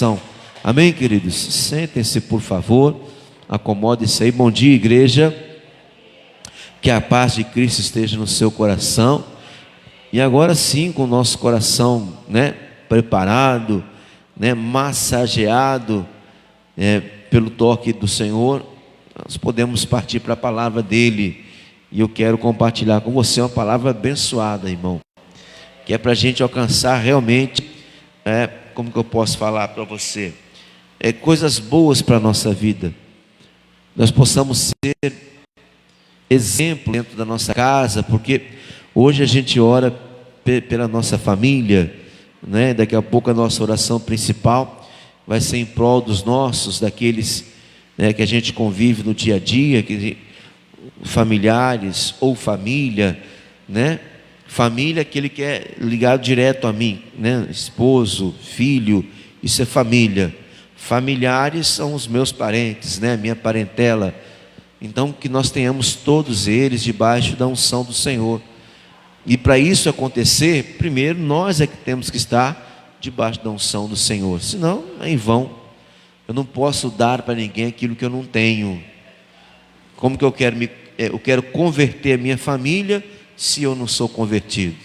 coração. Amém, queridos? Sentem-se, por favor, acomode-se aí. Bom dia, igreja. Que a paz de Cristo esteja no seu coração. E agora sim, com o nosso coração, preparado, massageado pelo toque do Senhor, nós podemos partir para a palavra dele. E eu quero compartilhar com você uma palavra abençoada, irmão, que é para a gente alcançar realmente, como que eu posso falar para você, coisas boas para a nossa vida. Nós possamos ser exemplo dentro da nossa casa, porque hoje a gente ora pela nossa família, daqui a pouco a nossa oração principal vai ser em prol dos nossos, daqueles que a gente convive no dia a dia, familiares ou família, família, aquele que é ligado direto a mim, esposo, filho, isso é família. Familiares são os meus parentes, minha parentela. Então que nós tenhamos todos eles debaixo da unção do Senhor. E para isso acontecer, primeiro nós é que temos que estar debaixo da unção do Senhor, senão é em vão. Eu não posso dar para ninguém aquilo que eu não tenho. Como que eu quero converter a minha família se eu não sou convertido?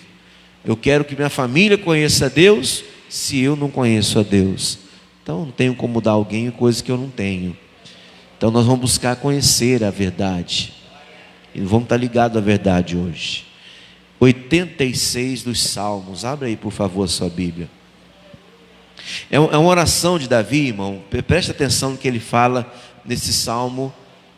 Eu quero que minha família conheça a Deus se eu não conheço a Deus. Então não tenho como dar a alguém coisa que eu não tenho. Então nós vamos buscar conhecer a verdade. E vamos estar ligados à verdade hoje. 86 dos Salmos. Abre aí, por favor, a sua Bíblia. É uma oração de Davi, irmão. Preste atenção no que ele fala nesse salmo,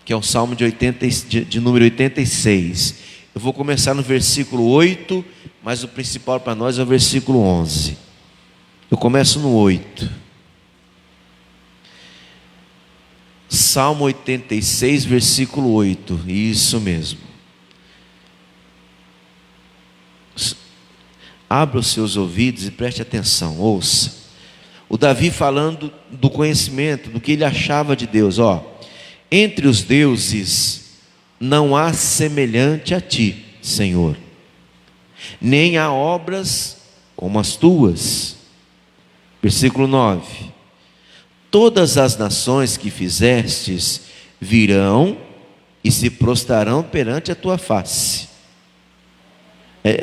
que é o salmo de número 86. Eu vou começar no versículo 8, mas o principal para nós é o versículo 11. Eu começo no 8. Salmo 86, versículo 8. Isso mesmo. Abra os seus ouvidos e preste atenção, ouça. O Davi falando do conhecimento, do que ele achava de Deus. Entre os deuses não há semelhante a ti, Senhor, nem há obras como as tuas. Versículo 9. Todas as nações que fizestes virão e se prostrarão perante a tua face.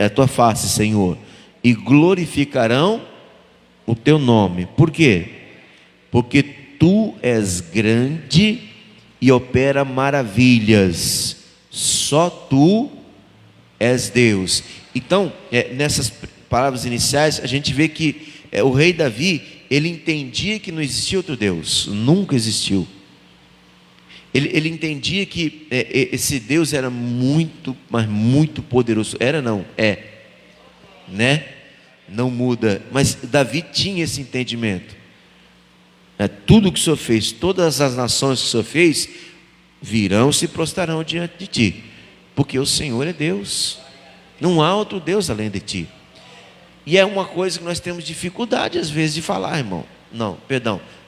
A tua face, Senhor, e glorificarão o teu nome. Por quê? Porque tu és grande e opera maravilhas. Só tu és Deus. Então, nessas palavras iniciais, a gente vê que o rei Davi, ele entendia que não existia outro Deus, nunca existiu. Ele entendia que esse Deus era muito, mas muito poderoso. Era não, não muda. Mas Davi tinha esse entendimento. Tudo que o Senhor fez, todas as nações que o Senhor fez, virão e se prostrarão diante de ti, porque o Senhor é Deus. Não há outro Deus além de ti. E é uma coisa que nós temos dificuldade às vezes de falar, irmão.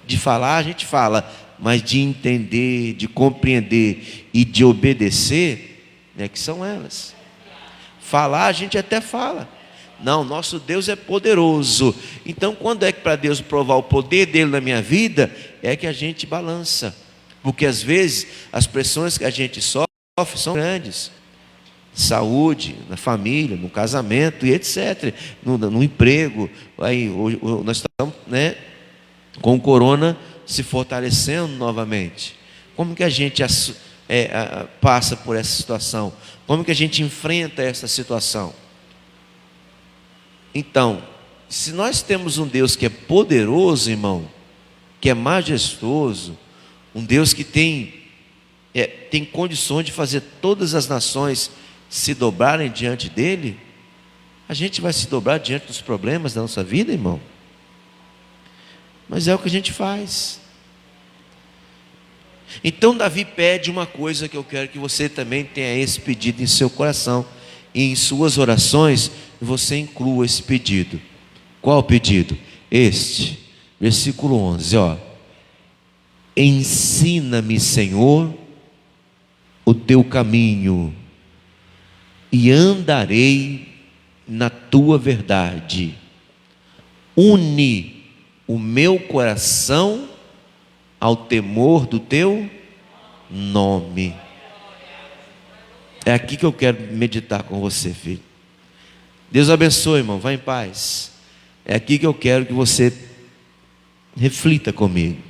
De falar a gente fala, mas de entender, de compreender e de obedecer, que são elas. Falar a gente até fala. Não, nosso Deus é poderoso. Então quando é que para Deus provar o poder dele na minha vida, é que a gente balança. Porque às vezes as pressões que a gente sofre são grandes. Saúde, na família, no casamento e etc. No emprego. Aí nós estamos com o corona se fortalecendo novamente. Como que a gente passa por essa situação? Como que a gente enfrenta essa situação? Então, se nós temos um Deus que é poderoso, irmão, que é majestoso, um Deus que tem condições de fazer todas as nações se dobrarem diante dele, a gente vai se dobrar diante dos problemas da nossa vida, irmão? Mas é o que a gente faz. Então Davi pede uma coisa que eu quero que você também tenha esse pedido em seu coração, e em suas orações você inclua esse pedido. Qual o pedido? Este, versículo 11, ensina-me, Senhor, o teu caminho, e andarei na tua verdade. Une o meu coração ao temor do teu nome. É aqui que eu quero meditar com você, filho. Deus abençoe, irmão. Vá em paz. É aqui que eu quero que você reflita comigo.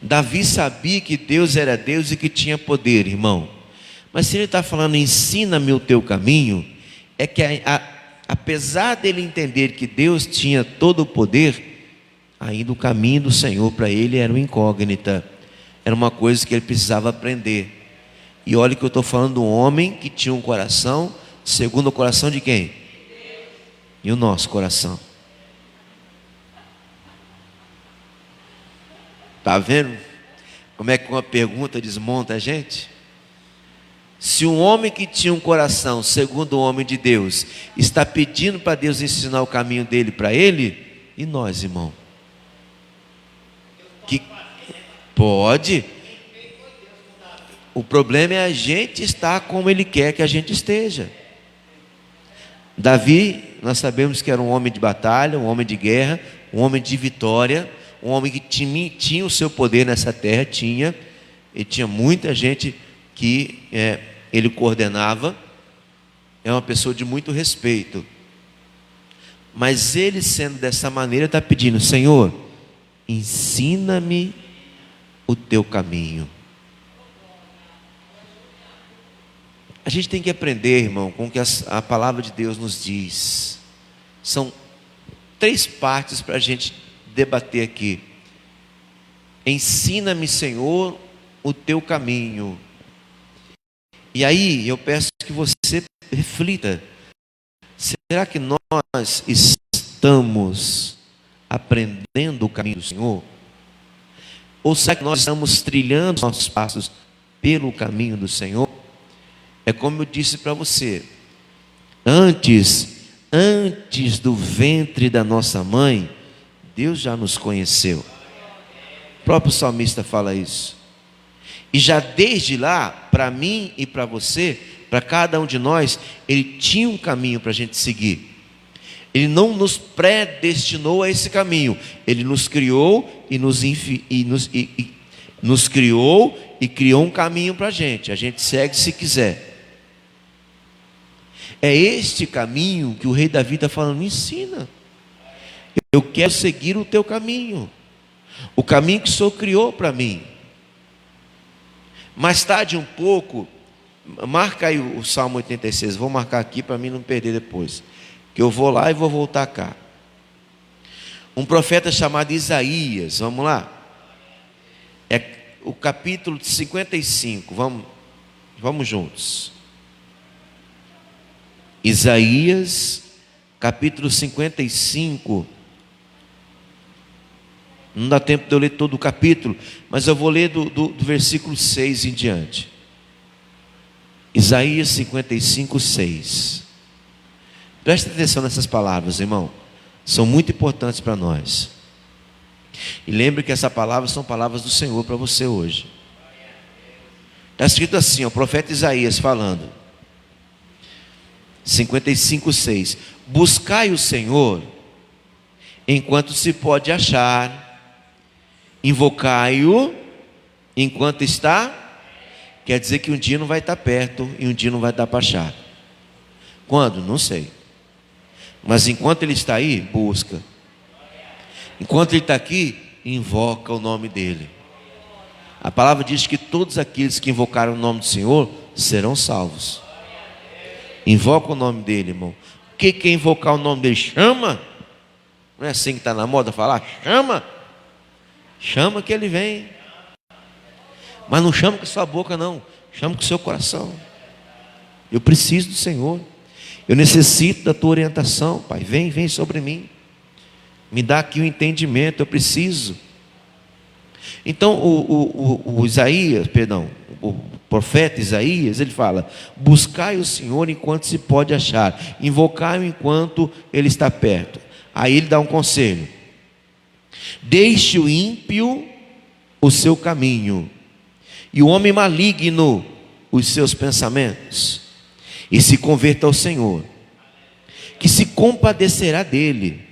Davi sabia que Deus era Deus e que tinha poder, irmão. Mas se ele está falando, ensina-me o teu caminho, é que apesar dele entender que Deus tinha todo o poder, ainda o caminho do Senhor para ele era uma incógnita. Era uma coisa que ele precisava aprender. E olha que eu estou falando de um homem que tinha um coração segundo o coração de quem? E o nosso coração. Está vendo como é que uma pergunta desmonta a gente? Se um homem que tinha um coração segundo o homem de Deus está pedindo para Deus ensinar o caminho dele para ele, e nós, irmão? Que pode. O problema é a gente estar como ele quer que a gente esteja. Davi, nós sabemos que era um homem de batalha, um homem de guerra, um homem de vitória, um homem que tinha o seu poder nessa terra, e tinha muita gente que ele coordenava. É uma pessoa de muito respeito. Mas ele, sendo dessa maneira, está pedindo: Senhor, ensina-me o teu caminho. A gente tem que aprender, irmão, com o que a palavra de Deus nos diz. São 3 partes para a gente debater aqui. Ensina-me, Senhor, o teu caminho. E aí eu peço que você reflita: será que nós estamos aprendendo o caminho do Senhor? Ou será que nós estamos trilhando nossos passos pelo caminho do Senhor? É como eu disse para você, antes do ventre da nossa mãe, Deus já nos conheceu. O próprio salmista fala isso. E já desde lá, para mim e para você, para cada um de nós, Ele tinha um caminho para a gente seguir. Ele não nos predestinou a esse caminho. Ele nos criou nos criou e criou um caminho para a gente. A gente segue se quiser. É este caminho que o rei Davi está falando: me ensina. Eu quero seguir o teu caminho. O caminho que o Senhor criou para mim. Mais tarde um pouco, marca aí o Salmo 86. Vou marcar aqui para mim não perder depois. Que eu vou lá e vou voltar cá. Um profeta chamado Isaías, vamos lá. É o capítulo 55. Vamos juntos. Isaías, capítulo 55. Não dá tempo de eu ler todo o capítulo, mas eu vou ler do versículo 6 em diante. Isaías 55, 6. Presta atenção nessas palavras, irmão. São muito importantes para nós. E lembre que essas palavras são palavras do Senhor para você hoje. Está escrito assim, o profeta Isaías falando. 55, 6. Buscai o Senhor enquanto se pode achar, invocai-o enquanto está. Quer dizer que um dia não vai estar perto e um dia não vai dar para achar. Quando? Não sei. Mas enquanto Ele está aí, busca. Enquanto Ele está aqui, invoca o nome dEle. A palavra diz que todos aqueles que invocaram o nome do Senhor serão salvos. Invoca o nome dEle, irmão. O que é invocar o nome dEle? Chama. Não é assim que está na moda falar? Chama. Chama que Ele vem. Mas não chama com a sua boca não. Chama com o seu coração. Eu preciso do Senhor. Eu necessito da tua orientação, Pai. Vem sobre mim. Me dá aqui o entendimento. Eu preciso. Então o profeta Isaías, ele fala: buscai o Senhor enquanto se pode achar, invocai-o enquanto Ele está perto. Aí ele dá um conselho: deixe o ímpio o seu caminho, e o homem maligno os seus pensamentos, e se converta ao Senhor, que se compadecerá dele.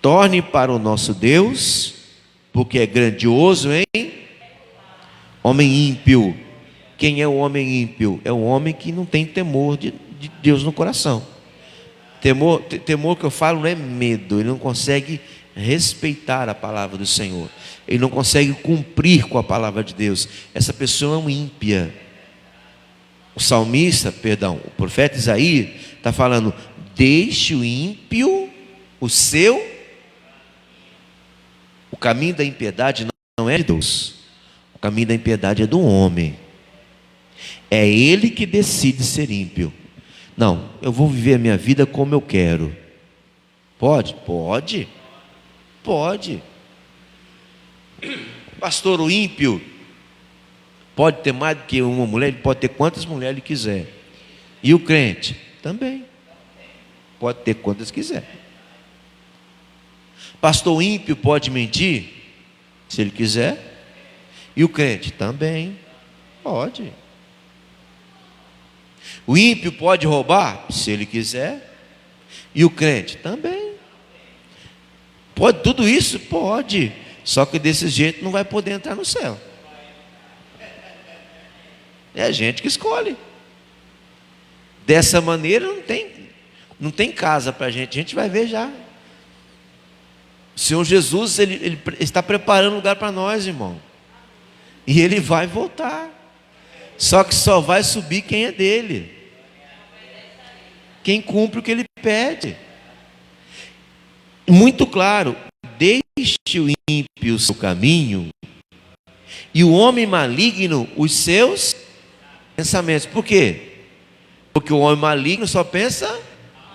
Torne para o nosso Deus, porque é grandioso em homem ímpio. Quem é o homem ímpio? É o homem que não tem temor de Deus no coração. Temor que eu falo não é medo, ele não consegue respeitar a palavra do Senhor, ele não consegue cumprir com a palavra de Deus. Essa pessoa é um ímpia. O profeta Isaías está falando: deixe o ímpio o caminho da impiedade não é de Deus, o caminho da impiedade é do homem. É ele que decide ser ímpio. Não, eu vou viver a minha vida como eu quero. Pode? Pode. Pode. Pastor, o ímpio pode ter mais do que uma mulher, ele pode ter quantas mulheres ele quiser. E o crente? Também. Pode ter quantas quiser. Pastor, o ímpio pode mentir? Se ele quiser. E o crente? Também. Pode. O ímpio pode roubar? Se ele quiser. E o crente? Também. Pode tudo isso? Pode. Só que desse jeito não vai poder entrar no céu. É a gente que escolhe. Dessa maneira não tem casa para a gente vai ver já. O Senhor Jesus, ele está preparando lugar para nós, irmão. E Ele vai voltar. Só que só vai subir quem é dele. Quem cumpre o que Ele pede. Muito claro: deixe o ímpio o seu caminho, e o homem maligno os seus pensamentos. Por quê? Porque o homem maligno só pensa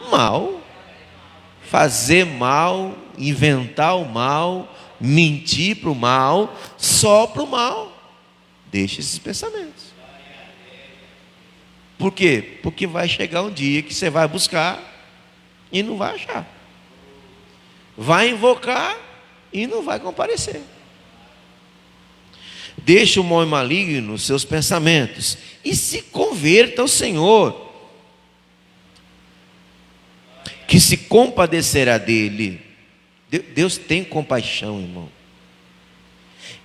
mal. Fazer mal, inventar o mal, mentir para o mal, só para o mal. Deixe esses pensamentos. Por quê? Porque vai chegar um dia que você vai buscar e não vai achar. Vai invocar e não vai comparecer. Deixe o mal maligno nos seus pensamentos e se converta ao Senhor, que se compadecerá dele. Deus tem compaixão, irmão.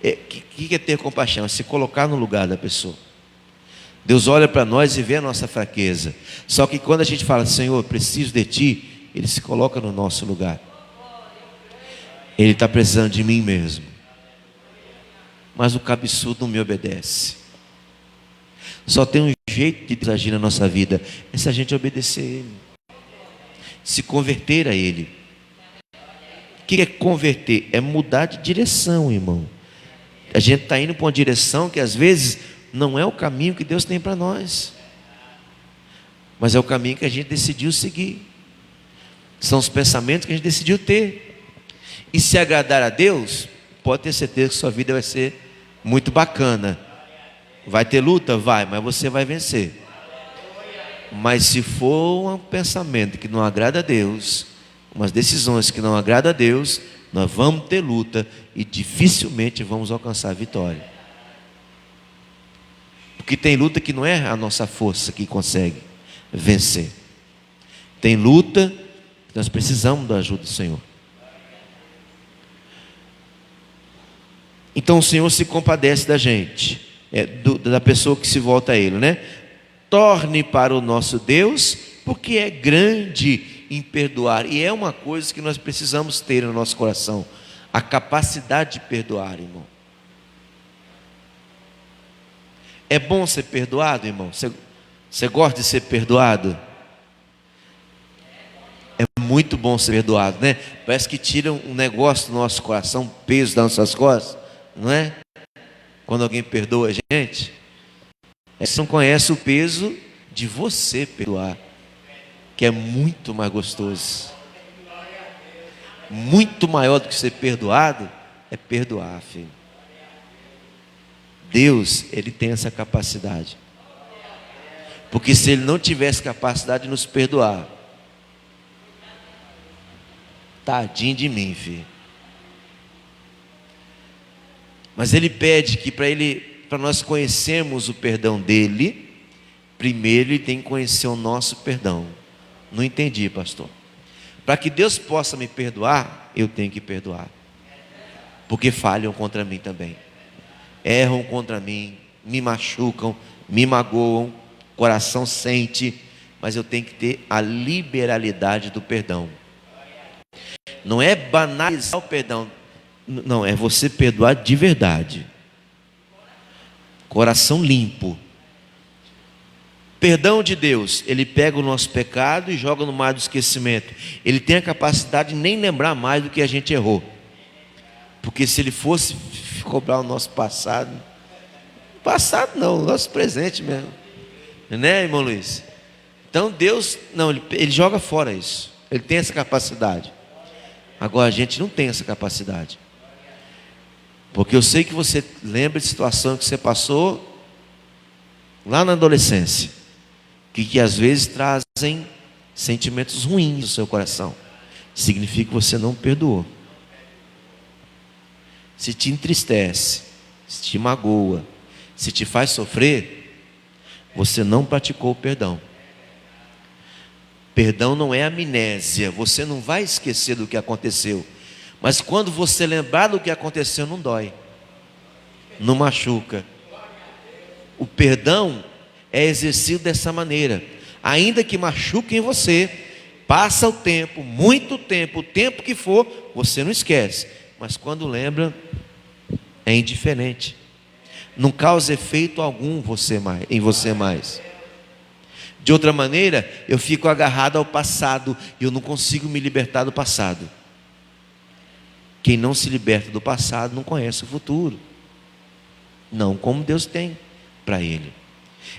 O que é ter compaixão? É se colocar no lugar da pessoa. Deus olha para nós e vê a nossa fraqueza. Só que quando a gente fala: Senhor, eu preciso de Ti, Ele se coloca no nosso lugar. Ele está precisando de mim mesmo. Mas o cabeçudo não me obedece. Só tem um jeito de Deus agir na nossa vida: é se a gente obedecer a Ele, se converter a Ele. O que é converter? É mudar de direção, irmão. A gente está indo para uma direção que às vezes não é o caminho que Deus tem para nós, mas é o caminho que a gente decidiu seguir. São os pensamentos que a gente decidiu ter. E se agradar a Deus, pode ter certeza que sua vida vai ser muito bacana. Vai ter luta? Vai, mas você vai vencer. Mas se for um pensamento que não agrada a Deus, umas decisões que não agradam a Deus, nós vamos ter luta e dificilmente vamos alcançar a vitória. Porque tem luta que não é a nossa força que consegue vencer. Tem luta que nós precisamos da ajuda do Senhor. Então o Senhor se compadece da gente, da pessoa que se volta a Ele, né? Torne para o nosso Deus, porque é grande em perdoar. E é uma coisa que nós precisamos ter no nosso coração: a capacidade de perdoar, irmão. É bom ser perdoado, irmão? Você gosta de ser perdoado? É muito bom ser perdoado, né? Parece que tira um negócio do nosso coração, um peso das nossas costas, não é? Quando alguém perdoa a gente, você não conhece o peso de você perdoar, que é muito mais gostoso. Muito maior do que ser perdoado é perdoar, filho. Deus, Ele tem essa capacidade. Porque se Ele não tivesse capacidade de nos perdoar, tadinho de mim, filho. Mas Ele pede que para nós conhecermos o perdão dEle, primeiro Ele tem que conhecer o nosso perdão. Não entendi, pastor. Para que Deus possa me perdoar, eu tenho que perdoar. Porque falham contra mim também. Erram contra mim, me machucam, me magoam, o coração sente, mas eu tenho que ter a liberalidade do perdão. Não é banalizar o perdão, não, é você perdoar de verdade. Coração limpo. Perdão de Deus, Ele pega o nosso pecado e joga no mar do esquecimento. Ele tem a capacidade de nem lembrar mais do que a gente errou. Porque se Ele fosse cobrar o nosso passado não, o nosso presente mesmo. Né, irmão Luiz? Então Deus, não, ele joga fora isso. Ele tem essa capacidade. Agora a gente não tem essa capacidade. Porque eu sei que você lembra de situação que você passou lá na adolescência, que às vezes trazem sentimentos ruins no seu coração. Significa que você não perdoou. Se te entristece, se te magoa, se te faz sofrer, você não praticou o perdão. Perdão não é amnésia, você não vai esquecer do que aconteceu. Mas quando você lembrar do que aconteceu, não dói, não machuca. O perdão é exercido dessa maneira. Ainda que machuque em você, passa o tempo, muito tempo, o tempo que for, você não esquece. Mas quando lembra, é indiferente. Não causa efeito algum em você mais. De outra maneira, eu fico agarrado ao passado e eu não consigo me libertar do passado. Quem não se liberta do passado não conhece o futuro. Não como Deus tem para ele.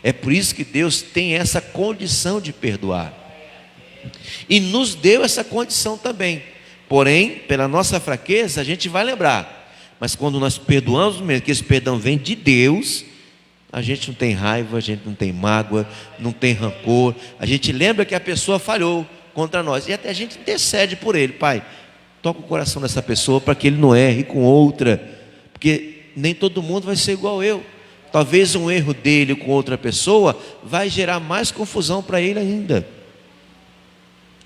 É por isso que Deus tem essa condição de perdoar. E nos deu essa condição também. Porém, pela nossa fraqueza, a gente vai lembrar. Mas quando nós perdoamos mesmo, que esse perdão vem de Deus, a gente não tem raiva, a gente não tem mágoa, não tem rancor. A gente lembra que a pessoa falhou contra nós. E até a gente intercede por ele. Pai, toca o coração dessa pessoa para que ele não erre com outra. Porque nem todo mundo vai ser igual eu. Talvez um erro dele com outra pessoa vai gerar mais confusão para ele ainda.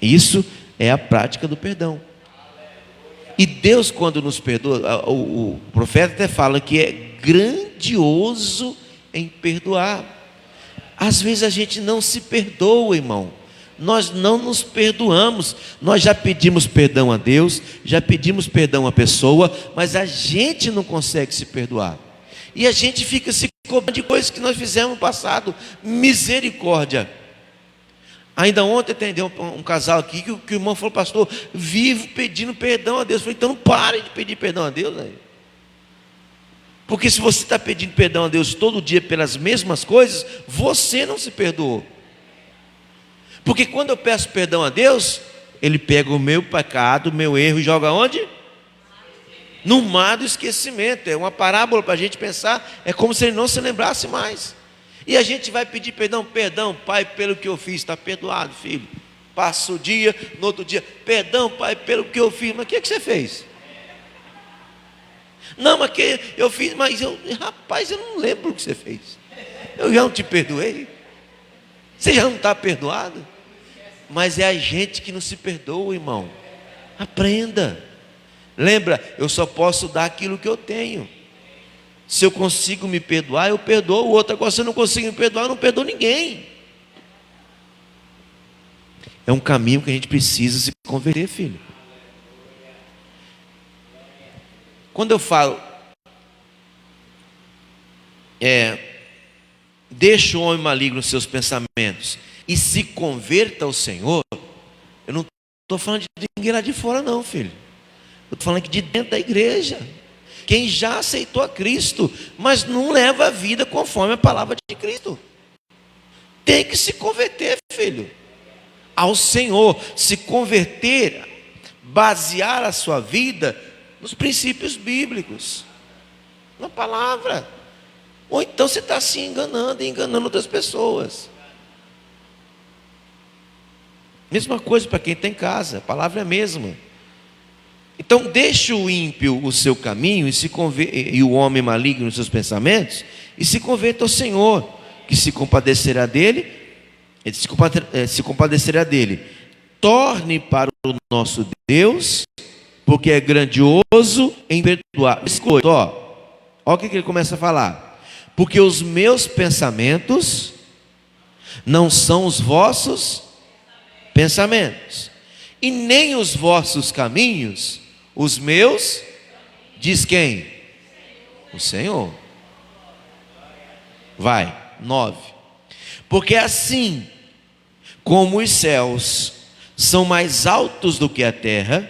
Isso é a prática do perdão. E Deus, quando nos perdoa, o profeta até fala que é grandioso em perdoar. Às vezes a gente não se perdoa, irmão. Nós não nos perdoamos. Nós já pedimos perdão a Deus, já pedimos perdão à pessoa, mas a gente não consegue se perdoar. E a gente fica se cobrando de coisas que nós fizemos no passado. Misericórdia. Ainda ontem atendeu um casal aqui que o irmão falou: pastor, vivo pedindo perdão a Deus. Eu falei: então não pare de pedir perdão a Deus, né? Porque se você está pedindo perdão a Deus todo dia pelas mesmas coisas, você não se perdoou. Porque quando eu peço perdão a Deus, Ele pega o meu pecado, o meu erro e joga onde? No mar do esquecimento. É uma parábola para a gente pensar. É como se Ele não se lembrasse mais. E a gente vai pedir perdão: perdão, pai, pelo que eu fiz. Está perdoado, filho. Passa o dia, no outro dia: perdão, pai, pelo que eu fiz. Mas o que você fez? Não, mas que eu fiz, rapaz, eu não lembro o que você fez. Eu já não te perdoei. Você já não está perdoado? Mas é a gente que não se perdoa, irmão. Aprenda. Lembra, eu só posso dar aquilo que eu tenho. Se eu consigo me perdoar, eu perdoo o outro. Agora, se eu não consigo me perdoar, eu não perdoo ninguém. É um caminho que a gente precisa se converter, filho. Quando eu falo, deixa o homem maligno os seus pensamentos e se converta ao Senhor, eu não estou falando de ninguém lá de fora não, filho. Eu estou falando aqui de dentro da igreja. Quem já aceitou a Cristo, mas não leva a vida conforme a palavra de Cristo, tem que se converter, filho, ao Senhor. Se converter, basear a sua vida nos princípios bíblicos, na palavra. Ou então você está se enganando e enganando outras pessoas. Mesma coisa para quem tem casa, a palavra é a mesma. Então deixe o ímpio o seu caminho e o homem maligno os seus pensamentos, e se converta ao Senhor, que se compadecerá dele. Ele se compadecerá dele. torne para o nosso Deus, porque é grandioso em perdoar. Escuta, ó o que ele começa a falar. Porque os meus pensamentos não são os vossos pensamentos, e nem os vossos caminhos, os meus, diz quem? O Senhor. Vai, 9. Porque assim como os céus são mais altos do que a terra,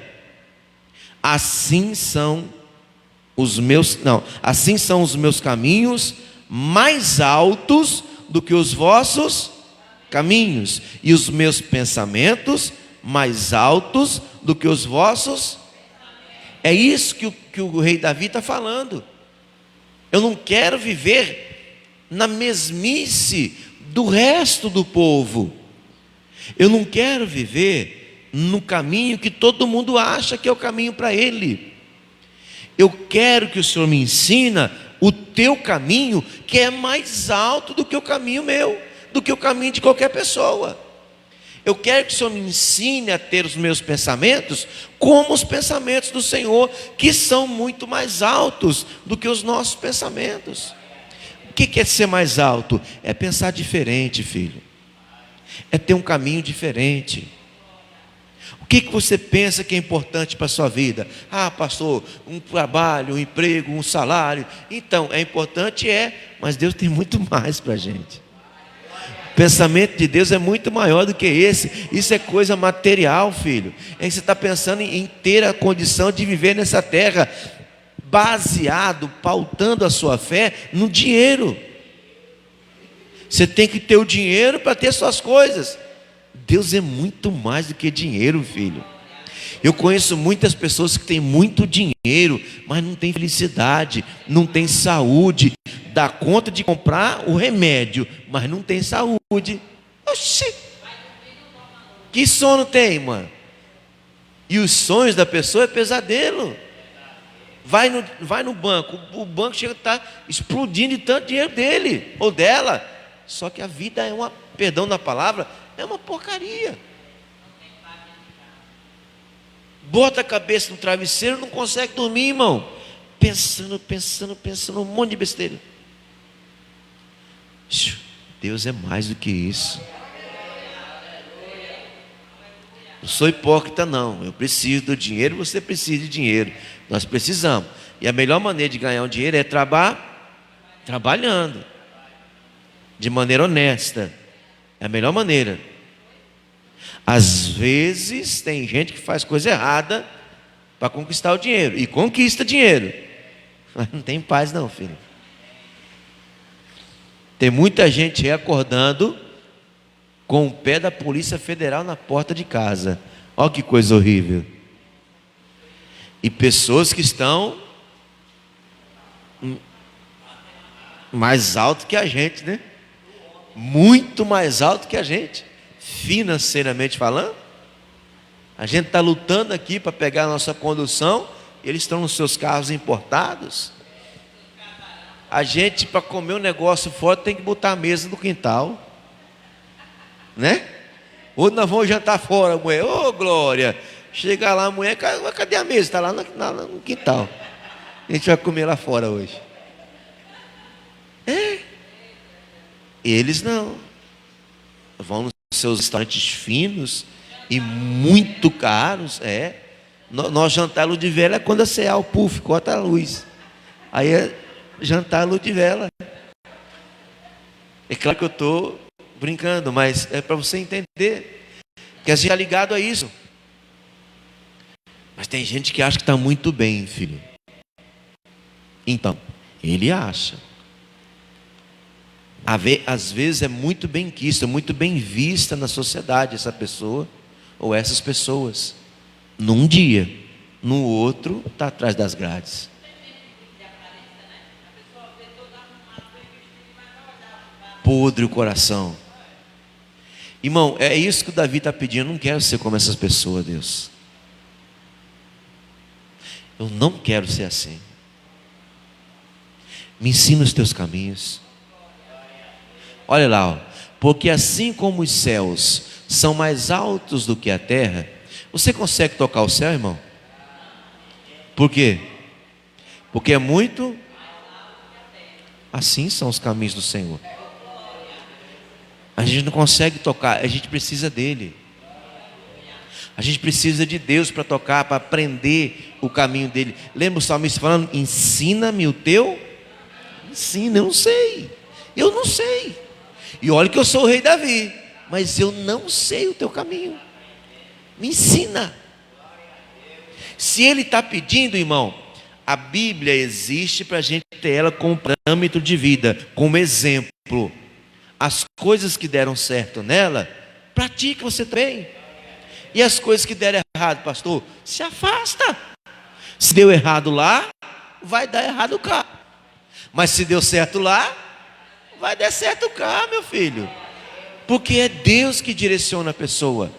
assim são os meus caminhos mais altos do que os vossos caminhos, e os meus pensamentos mais altos do que os vossos. É isso que o rei Davi está falando. Eu não quero viver na mesmice do resto do povo. Eu não quero viver no caminho que todo mundo acha que é o caminho para ele. Eu quero que o Senhor me ensina o teu caminho, que é mais alto do que o caminho meu, do que o caminho de qualquer pessoa. Eu quero que o Senhor me ensine a ter os meus pensamentos como os pensamentos do Senhor, que são muito mais altos do que os nossos pensamentos. O que é ser mais alto? É pensar diferente, filho. É ter um caminho diferente. O que você pensa que é importante para a sua vida? Ah, pastor, um trabalho, um emprego, um salário. Então, é importante, mas Deus tem muito mais para a gente. O pensamento de Deus é muito maior do que esse. Isso é coisa material, filho. É que você está pensando em ter a condição de viver nessa terra baseado, pautando a sua fé no dinheiro. Você tem que ter o dinheiro para ter suas coisas. Deus é muito mais do que dinheiro, filho. Eu conheço muitas pessoas que têm muito dinheiro, mas não tem felicidade, não tem saúde, dá conta de comprar o remédio, mas não tem saúde. Oxi! Que sono tem, mano? E os sonhos da pessoa é pesadelo. Vai no banco, o banco chega a estar explodindo de tanto dinheiro dele ou dela. Só que a vida é perdão da palavra, é uma porcaria. Bota a cabeça no travesseiro, não consegue dormir, irmão. Pensando um monte de besteira. Deus é mais do que isso. Não sou hipócrita não. Eu preciso do dinheiro, você precisa de dinheiro. Nós precisamos. E a melhor maneira de ganhar um dinheiro é trabalhando. De maneira honesta. É a melhor maneira. Às vezes tem gente que faz coisa errada para conquistar o dinheiro. E conquista dinheiro. Mas não tem paz não, filho. Tem muita gente aí acordando com o pé da Polícia Federal na porta de casa. Olha que coisa horrível. E pessoas que estão mais alto que a gente, né? Muito mais alto que a gente, financeiramente falando. A gente está lutando aqui para pegar a nossa condução, eles estão nos seus carros importados. A gente, para comer um negócio fora, tem que botar a mesa no quintal, né? Ou nós vamos jantar fora, mulher. Ô, glória! Chegar lá, a mulher, cadê a mesa? Está lá no quintal. A gente vai comer lá fora hoje. Eles não. Vão nos seus restaurantes finos e muito caros. Nós jantar a luz de vela é quando a CA, o puff, corta a luz. Aí é jantar a luz de vela. É claro que eu estou brincando, mas é para você entender que a gente está ligado a isso. Mas tem gente que acha que está muito bem, filho. Então, ele acha. Às vezes é muito bem quista, muito bem vista na sociedade essa pessoa ou essas pessoas. Num dia, no outro está atrás das grades. Podre o coração. Irmão, é isso que o Davi está pedindo. Eu não quero ser como essas pessoas, Deus. Eu não quero ser assim. Me ensina os teus caminhos. Olha lá, Porque assim como os céus são mais altos do que a terra, você consegue tocar o céu, irmão? Por quê? Porque é muito. Assim são os caminhos do Senhor. A gente não consegue tocar, a gente precisa dele. A gente precisa de Deus para tocar, para aprender o caminho dele. Lembra o salmista falando: ensina-me o teu? Ensina, eu não sei. Eu não sei. E olha que eu sou o rei Davi, mas eu não sei o teu caminho. Me ensina. Se ele está pedindo, irmão, a Bíblia existe para a gente ter ela como parâmetro de vida, como exemplo. As coisas que deram certo nela, pratique você também. E as coisas que deram errado, pastor, se afasta. Se deu errado lá, vai dar errado cá. Mas se deu certo lá, vai dar certo cá, meu filho. Porque é Deus que direciona a pessoa.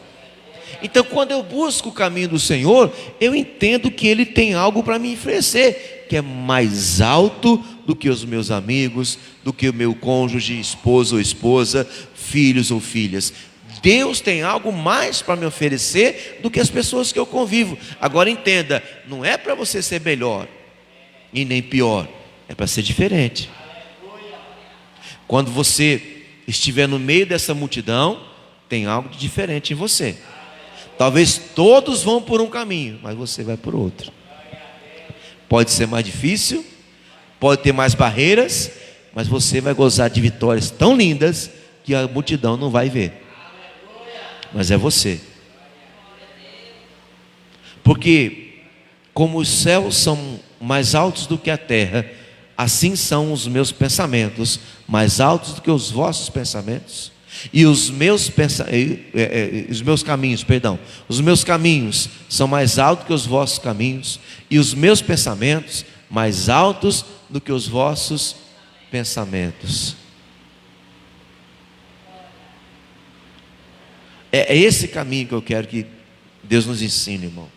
Então, quando eu busco o caminho do Senhor, eu entendo que Ele tem algo para me oferecer, que é mais alto do que os meus amigos, do que o meu cônjuge, esposo ou esposa, filhos ou filhas. Deus tem algo mais para me oferecer do que as pessoas que eu convivo. Agora entenda, não é para você ser melhor e nem pior, é para ser diferente. Quando você estiver no meio dessa multidão, tem algo de diferente em você. Talvez todos vão por um caminho, mas você vai por outro. Pode ser mais difícil, pode ter mais barreiras, mas você vai gozar de vitórias tão lindas que a multidão não vai ver. Mas é você. Porque como os céus são mais altos do que a terra, assim são os meus pensamentos mais altos do que os vossos pensamentos. E os meus caminhos, os meus caminhos são mais altos que os vossos caminhos, e os meus pensamentos mais altos do que os vossos pensamentos. É esse caminho que eu quero que Deus nos ensine, irmão.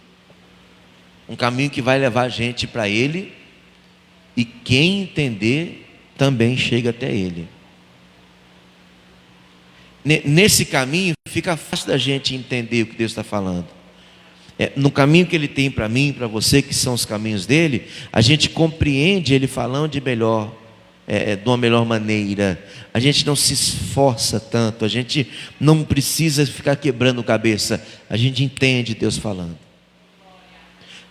Um caminho que vai levar a gente para Ele, e quem entender também chega até Ele. Nesse caminho fica fácil da gente entender o que Deus está falando. No caminho que Ele tem para mim e para você, que são os caminhos dEle, a gente compreende Ele falando de melhor, de uma melhor maneira. A gente não se esforça tanto, a gente não precisa ficar quebrando cabeça, a gente entende Deus falando.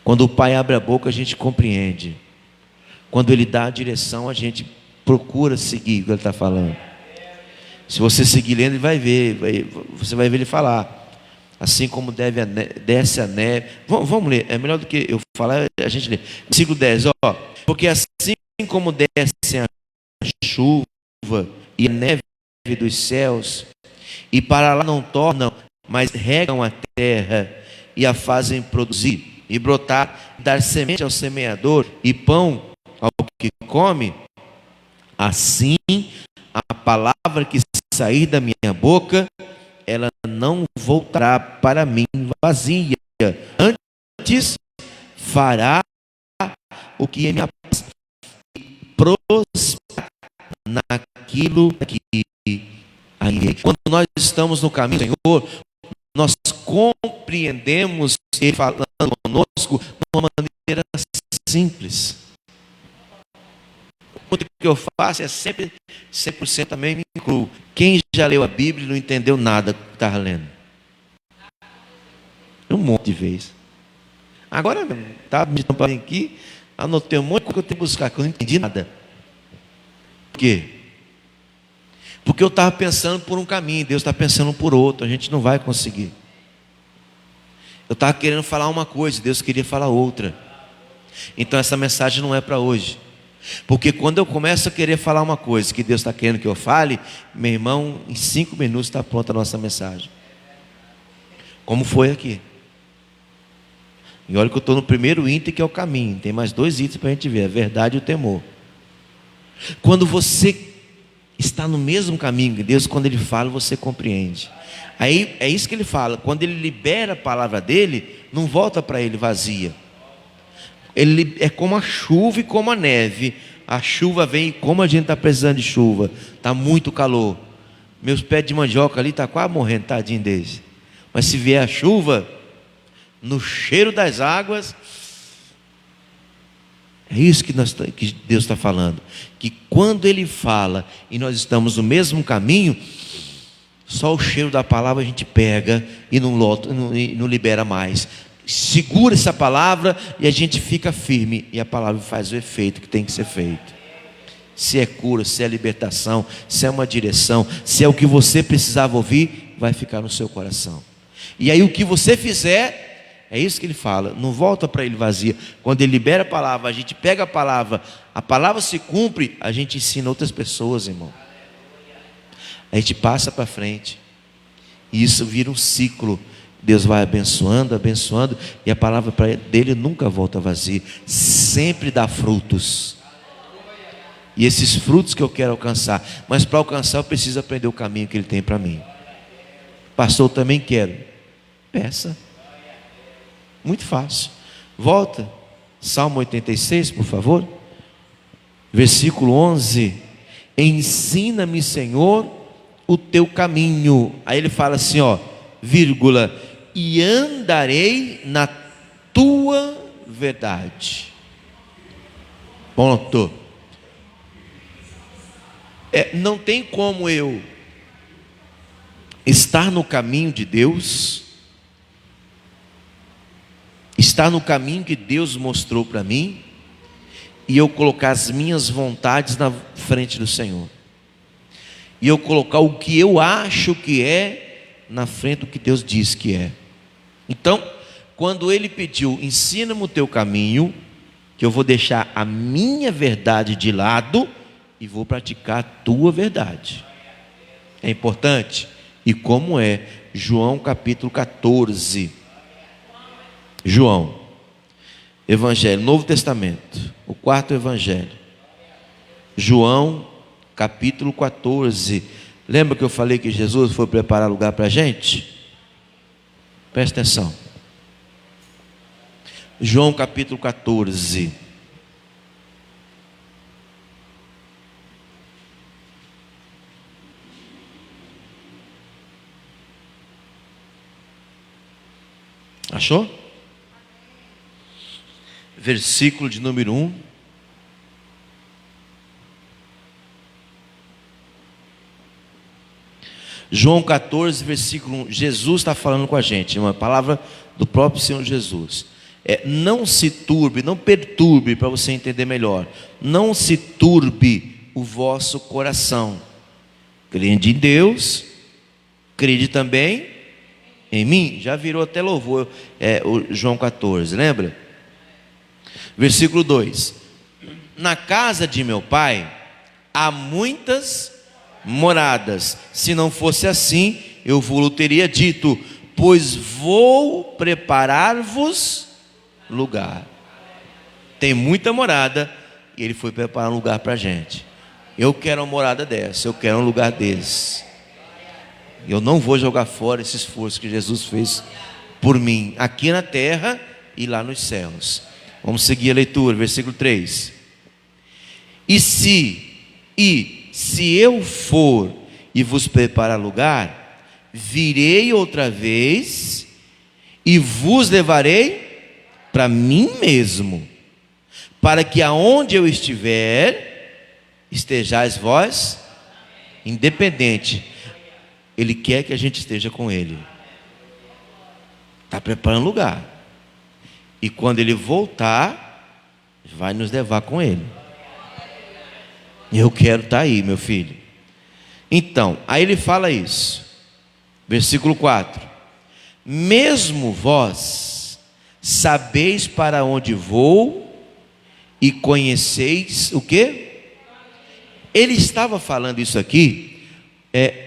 Quando o Pai abre a boca, a gente compreende. Quando Ele dá a direção, a gente procura seguir o que Ele está falando. Se você seguir lendo, você vai ver Ele falar. Assim como desce a neve. Vamos ler, é melhor do que eu falar, a gente lê. Versículo 10, porque assim como desce a chuva e a neve dos céus, e para lá não tornam, mas regam a terra e a fazem produzir e brotar, dar semente ao semeador e pão ao que come, assim a palavra que sair da minha boca, ela não voltará para mim vazia, antes fará o que me apraz e prosperar naquilo que aí. Quando nós estamos no caminho do Senhor, nós compreendemos Ele falando conosco de uma maneira simples. O que eu faço é sempre 100% também me incluo. Quem já leu a Bíblia e não entendeu nada que estava lendo? Um monte de vezes. Agora estava me para aqui, anotei um monte de coisa que eu tenho que buscar, que eu não entendi nada. Por quê? Porque eu estava pensando por um caminho, Deus está pensando por outro, a gente não vai conseguir. Eu estava querendo falar uma coisa, Deus queria falar outra. Então essa mensagem não é para hoje. Porque quando eu começo a querer falar uma coisa que Deus está querendo que eu fale, meu irmão, em 5 minutos está pronta a nossa mensagem. Como foi aqui. E olha que eu estou no primeiro item, que é o caminho. Tem mais 2 itens para a gente ver, a verdade e o temor. Quando você está no mesmo caminho que Deus, quando Ele fala, você compreende. Aí é isso que Ele fala. Quando Ele libera a palavra dEle, não volta para Ele vazia. Ele é como a chuva e como a neve. A chuva vem, como a gente está precisando de chuva, está muito calor. Meus pés de mandioca ali estão quase morrendo, tadinho deles. Mas se vier a chuva, no cheiro das águas, é isso que Deus está falando. Que quando Ele fala e nós estamos no mesmo caminho, só o cheiro da palavra a gente pega e não libera mais. Segura essa palavra e a gente fica firme. E a palavra faz o efeito que tem que ser feito. Se é cura, se é libertação, se é uma direção, se é o que você precisava ouvir, vai ficar no seu coração. E aí o que você fizer, é isso que ele fala, não volta para ele vazia. Quando ele libera a palavra, a gente pega a palavra se cumpre, a gente ensina outras pessoas, irmão. A gente passa para frente. E isso vira um ciclo. Deus vai abençoando, abençoando, e a palavra dele nunca volta vazia, sempre dá frutos. E esses frutos que eu quero alcançar, mas para alcançar eu preciso aprender o caminho que Ele tem para mim. Pastor, eu também quero. Peça. Muito fácil. Volta. Salmo 86, por favor. Versículo 11. Ensina-me, Senhor, o teu caminho. Aí ele fala assim, ó, vírgula, e andarei na tua verdade. Ponto. Não tem como eu estar no caminho de Deus, estar no caminho que Deus mostrou para mim, e eu colocar as minhas vontades na frente do Senhor, e eu colocar o que eu acho que é na frente do que Deus diz que é. Então, quando Ele pediu, ensina-me o teu caminho, que eu vou deixar a minha verdade de lado e vou praticar a tua verdade. É importante? E como é? João capítulo 14. João, Evangelho, Novo Testamento, o quarto Evangelho. João capítulo 14. Lembra que eu falei que Jesus foi preparar lugar para a gente? Presta atenção. João capítulo 14. Achou? Versículo de número 1. João 14, versículo 1. Jesus está falando com a gente, uma palavra do próprio Senhor Jesus. Não se turbe, não perturbe, para você entender melhor. Não se turbe o vosso coração. Crede em Deus, crede também em mim. Já virou até louvor, o João 14, lembra? Versículo 2. Na casa de meu pai há muitas moradas. Se não fosse assim, eu vos teria dito, pois vou preparar-vos lugar. Tem muita morada, e Ele foi preparar um lugar para a gente. Eu quero uma morada dessa, eu quero um lugar desse. Eu não vou jogar fora esse esforço que Jesus fez por mim, aqui na terra e lá nos céus. Vamos seguir a leitura, versículo 3. E se eu for e vos preparar lugar, virei outra vez e vos levarei para mim mesmo, para que aonde eu estiver, estejais vós. Independente, Ele quer que a gente esteja com Ele. Está preparando lugar. E quando Ele voltar, vai nos levar com Ele. Eu quero estar aí, meu filho. Então, aí ele fala isso. Versículo 4. Mesmo vós sabeis para onde vou e conheceis o quê? Ele estava falando isso aqui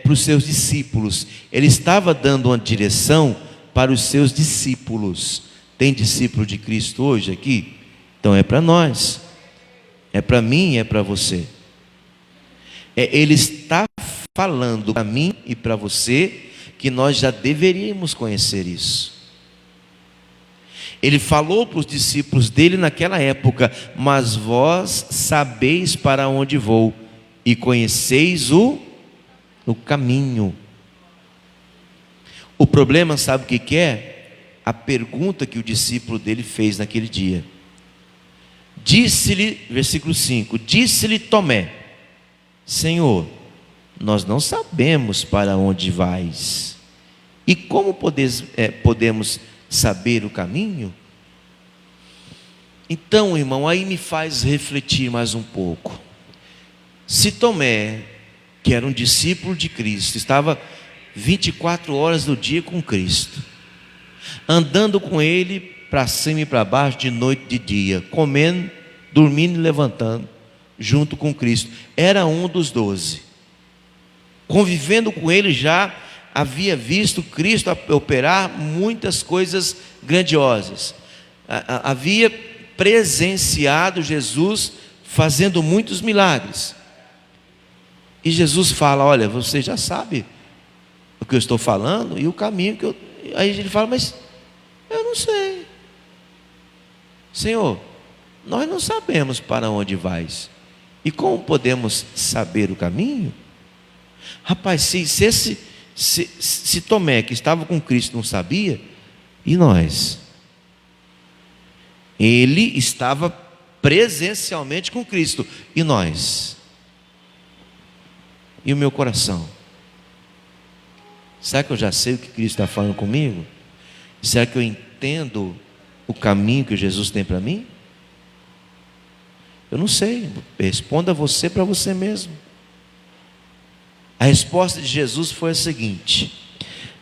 para os seus discípulos. Ele estava dando uma direção para os seus discípulos. Tem discípulo de Cristo hoje aqui? Então é para nós. É para mim e é para você. Ele está falando para mim e para você que nós já deveríamos conhecer isso. Ele falou para os discípulos dele naquela época, mas vós sabeis para onde vou e conheceis o no caminho. O problema, sabe o que é? A pergunta que o discípulo dele fez naquele dia. Disse-lhe, versículo 5, disse-lhe Tomé: Senhor, nós não sabemos para onde vais, e como podemos saber o caminho? Então, irmão, aí me faz refletir mais um pouco. Se Tomé, que era um discípulo de Cristo, estava 24 horas do dia com Cristo, andando com Ele para cima e para baixo, de noite e de dia, comendo, dormindo e levantando, junto com Cristo, era um dos 12, convivendo com Ele, já havia visto Cristo operar muitas coisas grandiosas, havia presenciado Jesus fazendo muitos milagres, e Jesus fala: olha, você já sabe o que eu estou falando e o caminho que eu... Aí ele fala: mas eu não sei, Senhor, nós não sabemos para onde vais, e como podemos saber o caminho? Rapaz, se Tomé, que estava com Cristo, não sabia, e nós? Ele estava presencialmente com Cristo, e nós? E o meu coração? Será que eu já sei o que Cristo está falando comigo? Será que eu entendo o caminho que Jesus tem para mim? Eu não sei. Responda você para você mesmo. A resposta de Jesus foi a seguinte: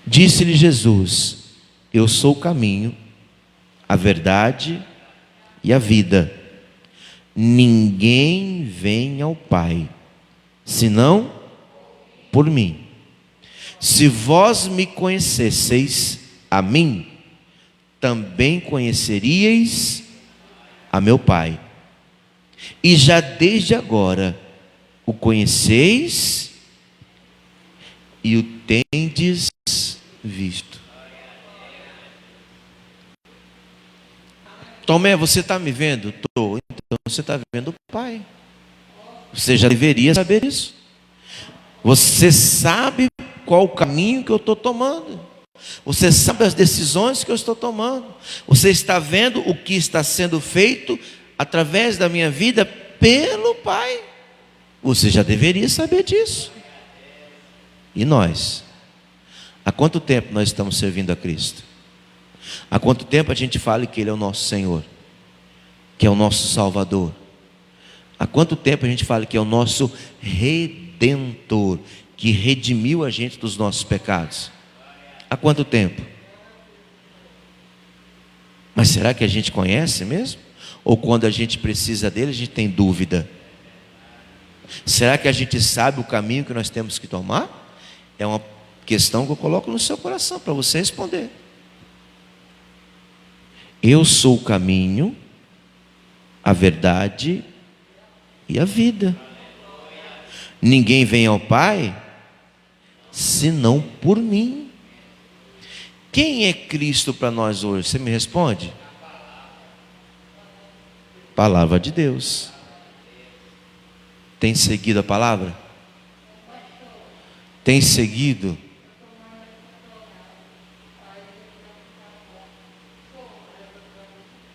disse-lhe Jesus: eu sou o caminho, a verdade e a vida. Ninguém vem ao Pai senão por mim. Se vós me conhecesseis a mim, também conheceríeis a meu Pai. E já desde agora o conheceis e o tendes visto. Tomé, você está me vendo? Estou. Então você está vendo o Pai. Você já deveria saber isso. Você sabe qual o caminho que eu estou tomando. Você sabe as decisões que eu estou tomando. Você está vendo o que está sendo feito através da minha vida pelo Pai. Você já deveria saber disso. E nós? Há quanto tempo nós estamos servindo a Cristo? Há quanto tempo a gente fala que Ele é o nosso Senhor, que é o nosso Salvador? Há quanto tempo a gente fala que é o nosso Redentor, que redimiu a gente dos nossos pecados? Há quanto tempo? Mas será que a gente conhece mesmo? Ou quando a gente precisa dele, a gente tem dúvida? Será que a gente sabe o caminho que nós temos que tomar? É uma questão que eu coloco no seu coração para você responder. Eu sou o caminho, a verdade e a vida. Ninguém vem ao Pai senão por mim. Quem é Cristo para nós hoje? Você me responde? Palavra de Deus. Tem seguido a palavra? Tem seguido?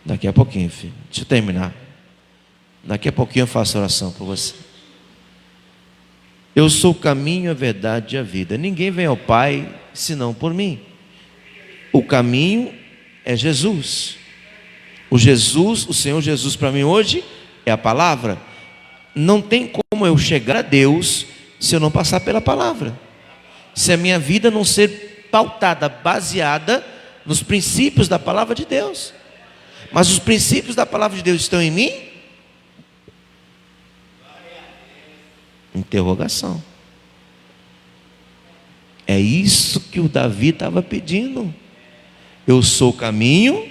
Daqui a pouquinho, filho. Deixa eu terminar. Daqui a pouquinho eu faço oração por você. Eu sou o caminho, a verdade e a vida. Ninguém vem ao Pai senão por mim. O caminho é Jesus. O Senhor Jesus para mim hoje é a palavra. Não tem como eu chegar a Deus se eu não passar pela palavra. Se a minha vida não ser pautada, baseada nos princípios da palavra de Deus. Mas os princípios da palavra de Deus estão em mim? Interrogação. É isso que o Davi estava pedindo. Eu sou o caminho,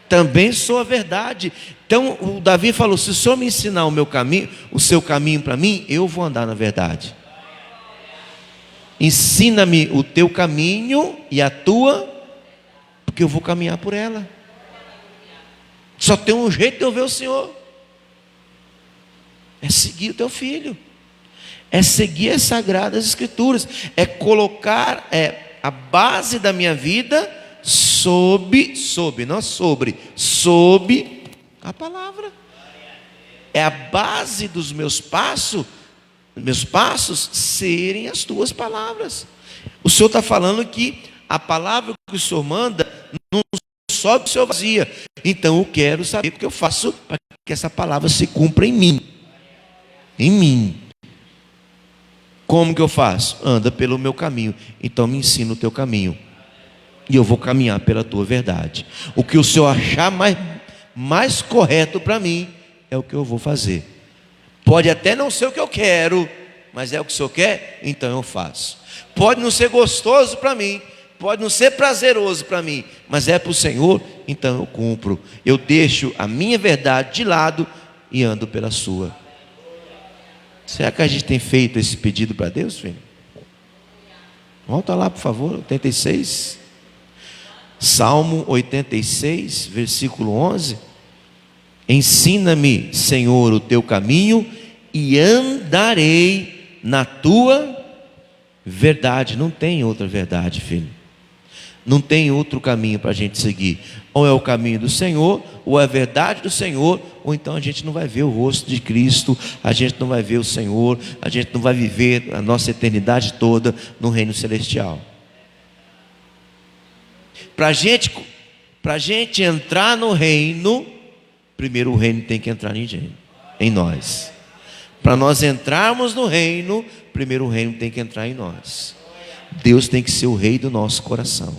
também sou a verdade. Então o Davi falou: se o Senhor me ensinar o meu caminho, o seu caminho para mim, eu vou andar na verdade. Ensina-me o teu caminho e a tua, porque eu vou caminhar por ela. Só tem um jeito de eu ver o Senhor, é seguir o teu filho. É seguir as Sagradas Escrituras, é colocar a base da minha vida sob a palavra. É a base dos meus passos serem as tuas palavras. O Senhor está falando que a palavra que o Senhor manda não sobe do Senhor vazia. Então eu quero saber o que eu faço para que essa palavra se cumpra em mim. Em mim. Como que eu faço? Anda pelo meu caminho. Então me ensina o teu caminho. E eu vou caminhar pela tua verdade. O que o Senhor achar mais correto para mim, é o que eu vou fazer. Pode até não ser o que eu quero, mas é o que o Senhor quer, então eu faço. Pode não ser gostoso para mim, pode não ser prazeroso para mim, mas é para o Senhor, então eu cumpro. Eu deixo a minha verdade de lado e ando pela sua. Será que a gente tem feito esse pedido para Deus, filho? Volta lá, por favor, 86. Salmo 86, versículo 11. Ensina-me, Senhor, o teu caminho e andarei na tua verdade. Não tem outra verdade, filho. Não tem outro caminho para a gente seguir. Ou é o caminho do Senhor, ou é a verdade do Senhor, ou então a gente não vai ver o rosto de Cristo, a gente não vai ver o Senhor, a gente não vai viver a nossa eternidade toda no reino celestial. Para a gente entrar no reino, primeiro o reino tem que entrar em nós. Para nós entrarmos no reino, primeiro o reino tem que entrar em nós. Deus tem que ser o rei do nosso coração.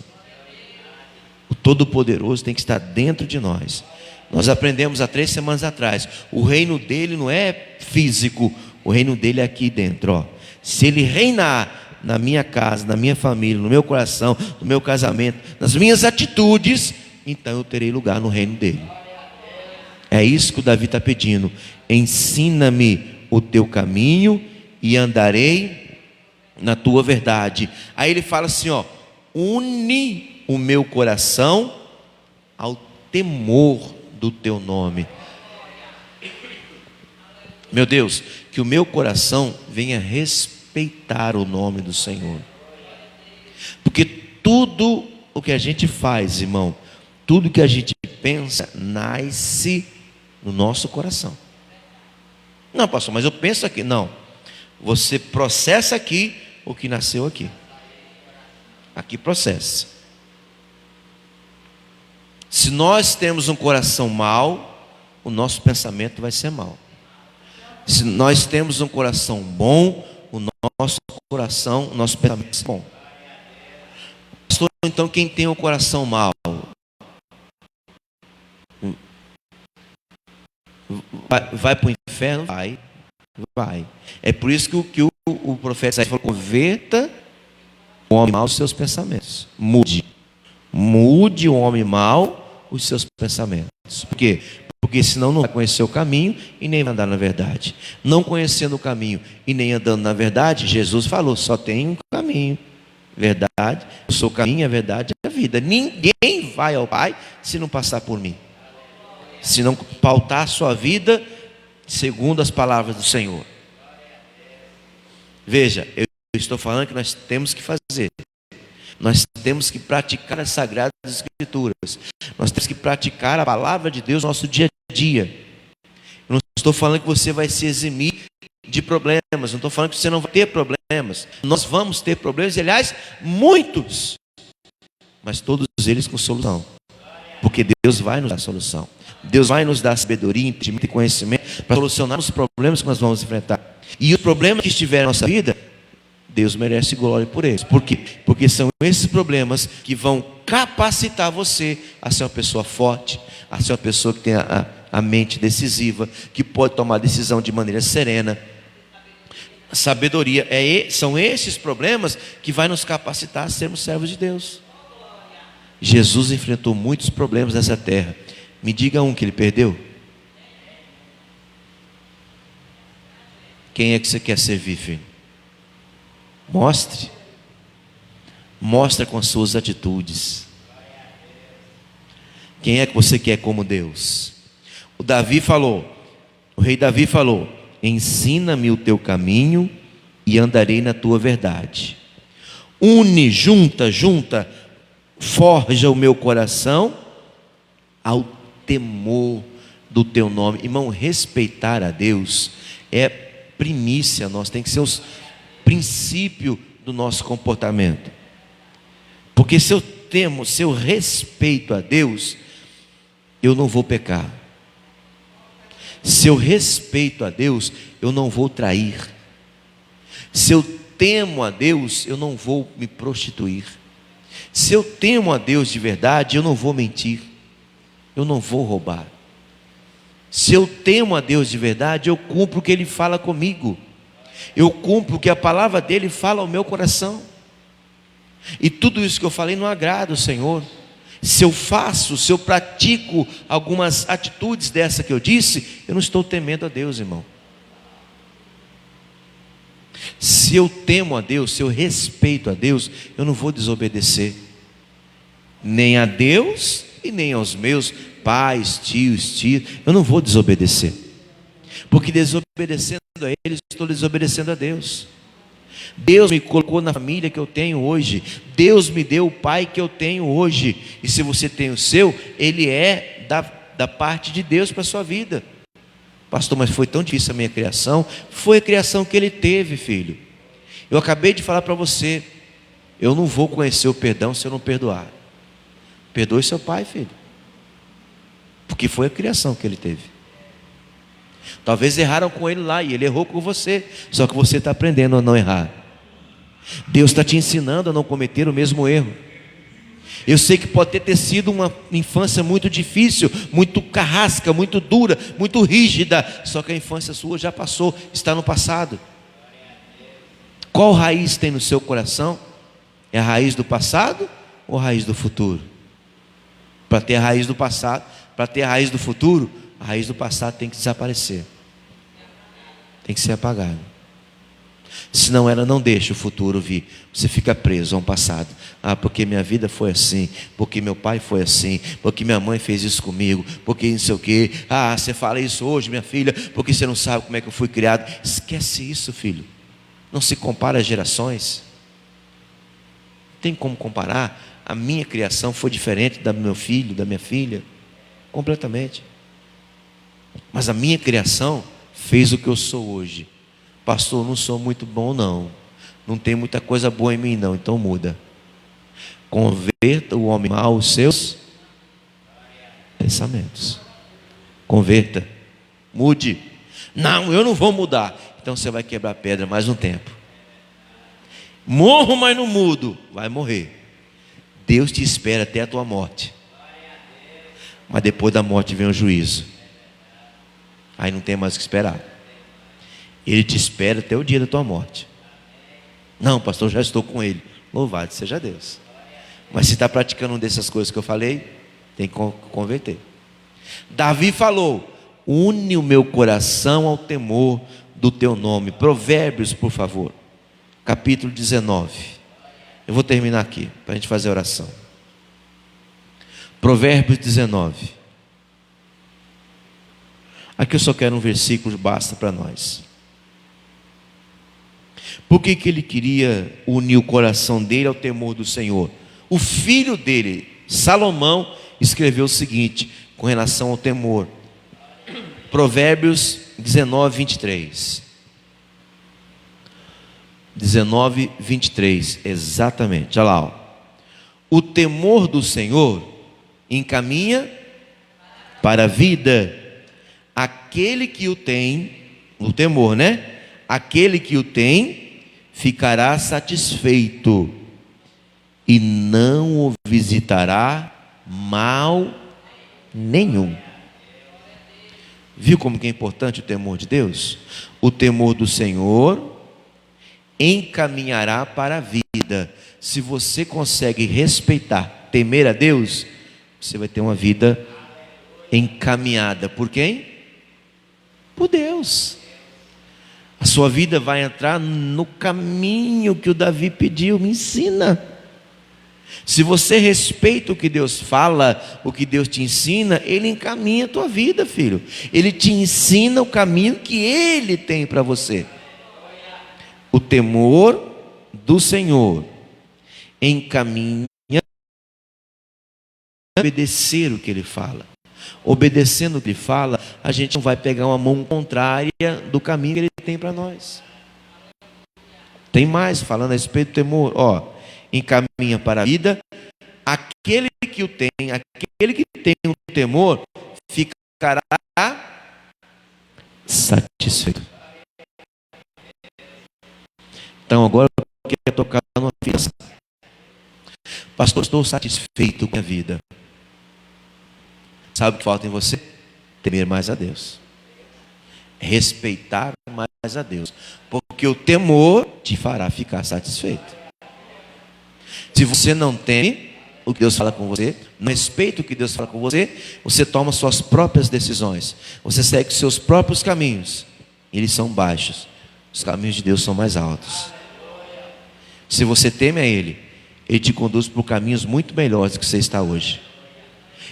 O Todo-Poderoso tem que estar dentro de nós. Nós aprendemos há 3 semanas atrás, o reino dele não é físico, o reino dele é aqui dentro, ó. Se ele reinar na minha casa, na minha família, no meu coração, no meu casamento, nas minhas atitudes, então eu terei lugar no reino dele. É isso que o Davi está pedindo. Ensina-me o teu caminho e andarei na tua verdade. Aí ele fala assim, ó: une o meu coração ao temor do teu nome. Meu Deus, que o meu coração venha respeitar o nome do Senhor. Porque tudo o que a gente faz, irmão, tudo que a gente pensa, nasce no nosso coração. Não, pastor, mas eu penso aqui. Não, você processa aqui o que nasceu aqui. Aqui processa. Se nós temos um coração mau, o nosso pensamento vai ser mau. Se nós temos um coração bom, o nosso coração, o nosso pensamento vai ser bom. Pastor, então quem tem um coração mau, vai para o inferno? Vai. É por isso que o profeta Isaías falou: converta o homem mau os seus pensamentos. Mude o homem mau os seus pensamentos. Por quê? Porque senão não vai conhecer o caminho e nem vai andar na verdade. Não conhecendo o caminho e nem andando na verdade, Jesus falou: só tem um caminho, verdade. Eu sou o caminho, a verdade e a vida. Ninguém vai ao Pai se não passar por mim, se não pautar a sua vida segundo as palavras do Senhor. Veja, eu estou falando que nós temos que fazer. Nós temos que praticar as Sagradas Escrituras. Nós temos que praticar a palavra de Deus no nosso dia a dia. Eu não estou falando que você vai se eximir de problemas. Não estou falando que você não vai ter problemas. Nós vamos ter problemas, e aliás, muitos. Mas todos eles com solução. Porque Deus vai nos dar solução. Deus vai nos dar sabedoria, entendimento e conhecimento para solucionar os problemas que nós vamos enfrentar. E os problemas que estiverem na nossa vida, Deus merece glória por eles. Por quê? Porque são esses problemas que vão capacitar você a ser uma pessoa forte, a ser uma pessoa que tem a mente decisiva, que pode tomar decisão de maneira serena. A sabedoria, são esses problemas que vai nos capacitar a sermos servos de Deus. Jesus enfrentou muitos problemas nessa terra. Me diga um que ele perdeu. Quem é que você quer servir, filho? Mostre. Mostra com as suas atitudes. Quem é que você quer como Deus? O rei Davi falou: ensina-me o teu caminho e andarei na tua verdade. Junta, forja o meu coração ao temor do teu nome. Irmão, respeitar a Deus é primícia nossa, tem que ser o princípio do nosso comportamento. Porque se eu respeito a Deus, eu não vou pecar. Se eu respeito a Deus, eu não vou trair. Se eu temo a Deus, eu não vou me prostituir. Se eu temo a Deus de verdade, eu não vou mentir. Eu não vou roubar. Se eu temo a Deus de verdade, eu cumpro o que Ele fala comigo. Eu cumpro o que a palavra dEle fala ao meu coração. E tudo isso que eu falei não agrada o Senhor. Se eu pratico algumas atitudes dessa que eu disse, eu não estou temendo a Deus, irmão. Se eu temo a Deus, se eu respeito a Deus, eu não vou desobedecer, nem a Deus e nem aos meus pais, tios, eu não vou desobedecer, porque desobedecendo a eles, estou desobedecendo a Deus. Deus me colocou na família que eu tenho hoje, Deus me deu o pai que eu tenho hoje, e se você tem o seu, ele é da parte de Deus para a sua vida. Pastor, mas foi tão difícil a minha criação. Foi a criação que ele teve, filho. Eu acabei de falar para você, eu não vou conhecer o perdão se eu não perdoar. Perdoe seu pai, filho, porque foi a criação que ele teve. Talvez erraram com ele lá e ele errou com você, só que você está aprendendo a não errar. Deus está te ensinando a não cometer o mesmo erro. Eu sei que pode ter sido uma infância muito difícil, muito carrasca, muito dura, muito rígida, só que a infância sua já passou, está no passado. Qual raiz tem no seu coração? É a raiz do passado ou a raiz do futuro? Para ter a raiz do passado, para ter a raiz do futuro, a raiz do passado tem que desaparecer, tem que ser apagada. Senão ela não deixa o futuro vir. Você fica preso a um passado. Porque minha vida foi assim, porque meu pai foi assim, porque minha mãe fez isso comigo, porque não sei o quê. Você fala isso hoje, minha filha, porque você não sabe como é que eu fui criado. Esquece isso, filho. Não se compara as gerações. Não tem como comparar. A minha criação foi diferente da do meu filho, da minha filha, completamente. Mas a minha criação fez o que eu sou hoje. Pastor, não sou muito bom não tem muita coisa boa em mim não, então muda. Converta o homem mau aos seus pensamentos. Converta, mude. Não, eu não vou mudar. Então você vai quebrar pedra mais um tempo. Morro, mas não mudo. Vai morrer. Deus te espera até a tua morte, mas depois da morte vem o juízo. Aí não tem mais o que esperar. Ele te espera até o dia da tua morte. Não, pastor, já estou com ele. Louvado seja Deus. Mas se está praticando uma dessas coisas que eu falei, tem que converter. Davi falou: une o meu coração ao temor do teu nome. Provérbios, por favor, capítulo 19. Eu vou terminar aqui, para a gente fazer a oração. Provérbios 19. Aqui eu só quero um versículo, basta para nós. Por que ele queria unir o coração dele ao temor do Senhor? O filho dele, Salomão, escreveu o seguinte com relação ao temor. Provérbios 19, 23. 19, 23, exatamente. Olha lá, ó. O temor do Senhor encaminha para a vida aquele que o tem, o temor, né? Aquele que o tem ficará satisfeito e não o visitará mal nenhum. Viu como que é importante o temor de Deus? O temor do Senhor encaminhará para a vida. Se você consegue respeitar, temer a Deus, você vai ter uma vida encaminhada. Por quem? Por Deus. A sua vida vai entrar no caminho que o Davi pediu. Me ensina. Se você respeita o que Deus fala, o que Deus te ensina, Ele encaminha a tua vida, filho. Ele te ensina o caminho que Ele tem para você. O temor do Senhor encaminha a obedecer o que Ele fala. Obedecendo o que Ele fala, a gente não vai pegar uma mão contrária do caminho que Ele tem para nós. Tem mais, falando a respeito do temor, encaminha para a vida. Aquele que o tem, aquele que tem o temor, ficará satisfeito. Então agora eu quero tocar numa vida. Pastor, estou satisfeito com a vida. Sabe o que falta em você? Temer mais a Deus. Respeitar mais a Deus. Porque o temor te fará ficar satisfeito. Se você não teme o que Deus fala com você, não respeita o que Deus fala com você, você toma suas próprias decisões. Você segue os seus próprios caminhos. Eles são baixos. Os caminhos de Deus são mais altos. Se você teme a Ele, Ele te conduz por caminhos muito melhores do que você está hoje.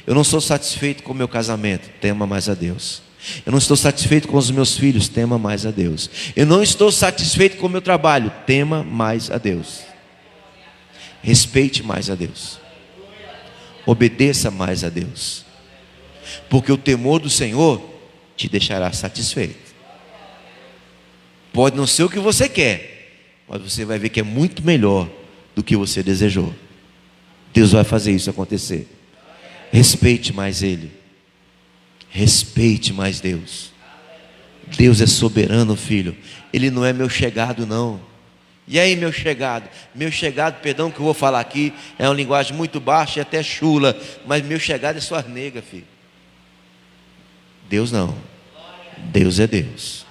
Eu não sou satisfeito com o meu casamento, tema mais a Deus. Eu não estou satisfeito com os meus filhos, tema mais a Deus. Eu não estou satisfeito com o meu trabalho, tema mais a Deus. Respeite mais a Deus. Obedeça mais a Deus. Porque o temor do Senhor te deixará satisfeito. Pode não ser o que você quer, mas você vai ver que é muito melhor do que você desejou. Deus vai fazer isso acontecer. Respeite mais Ele. Respeite mais Deus. Deus é soberano, filho. Ele não é meu chegado, não. E aí, meu chegado? Meu chegado, perdão que eu vou falar aqui, é uma linguagem muito baixa e até chula, mas meu chegado é suas negas, filho. Deus não. Deus é Deus.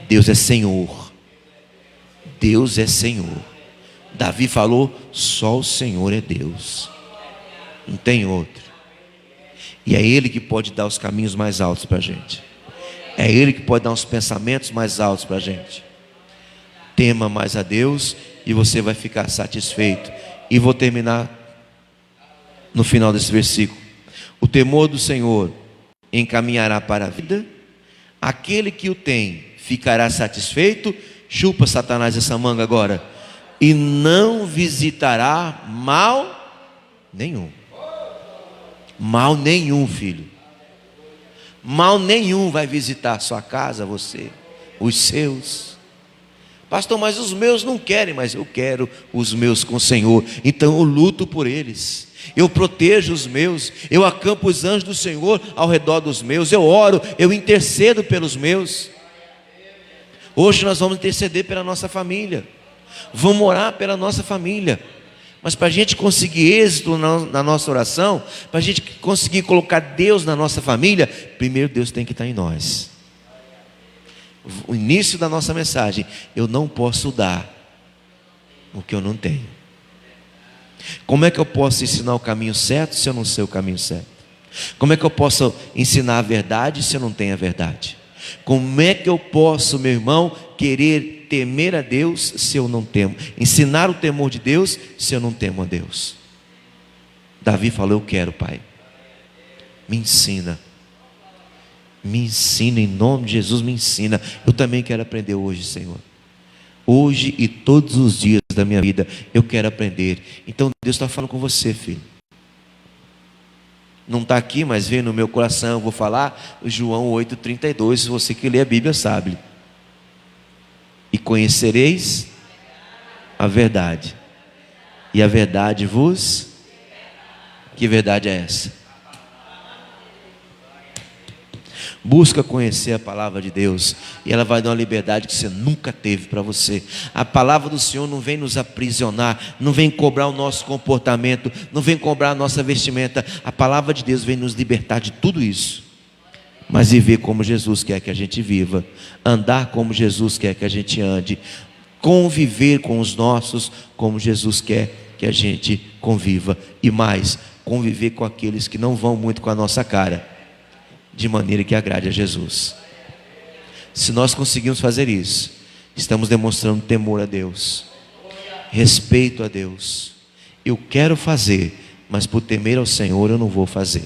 Deus é Senhor. Deus é Senhor. Davi falou, só o Senhor é Deus. Não tem outro. E é Ele que pode dar os caminhos mais altos para a gente. É Ele que pode dar os pensamentos mais altos para a gente. Tema mais a Deus e você vai ficar satisfeito. E vou terminar no final desse versículo. O temor do Senhor encaminhará para a vida. Aquele que o tem ficará satisfeito. Chupa, Satanás, essa manga agora. E não visitará mal nenhum. Mal nenhum, filho. Mal nenhum vai visitar a sua casa, você, os seus. Pastor, mas os meus não querem, mas eu quero os meus com o Senhor. Então eu luto por eles. Eu protejo os meus. Eu acampo os anjos do Senhor ao redor dos meus. Eu oro, eu intercedo pelos meus. Hoje nós vamos interceder pela nossa família. Vamos orar pela nossa família. Mas para a gente conseguir êxito na nossa oração, para a gente conseguir colocar Deus na nossa família, primeiro Deus tem que estar em nós. O início da nossa mensagem, eu não posso dar o que eu não tenho. Como é que eu posso ensinar o caminho certo se eu não sei o caminho certo? Como é que eu posso ensinar a verdade se eu não tenho a verdade? Como é que eu posso, meu irmão, querer temer a Deus se eu não temo? Ensinar o temor de Deus se eu não temo a Deus? Davi falou, eu quero, Pai. Me ensina. Me ensina, em nome de Jesus, me ensina. Eu também quero aprender hoje, Senhor. Hoje e todos os dias da minha vida, eu quero aprender. Então Deus está falando com você, filho. Não está aqui, mas veio no meu coração, eu vou falar, João 8,32, se você que lê a Bíblia sabe. E conhecereis a verdade, e a verdade vos... Que verdade é essa? Busca conhecer a palavra de Deus, e ela vai dar uma liberdade que você nunca teve para você. A palavra do Senhor não vem nos aprisionar, não vem cobrar o nosso comportamento, não vem cobrar a nossa vestimenta. A palavra de Deus vem nos libertar de tudo isso, mas viver como Jesus quer que a gente viva, andar como Jesus quer que a gente ande, conviver com os nossos como Jesus quer que a gente conviva, e mais, conviver com aqueles que não vão muito com a nossa cara, de maneira que agrade a Jesus. Se nós conseguirmos fazer isso, estamos demonstrando temor a Deus, respeito a Deus. eu quero fazer, mas por temer ao Senhor eu não vou fazer.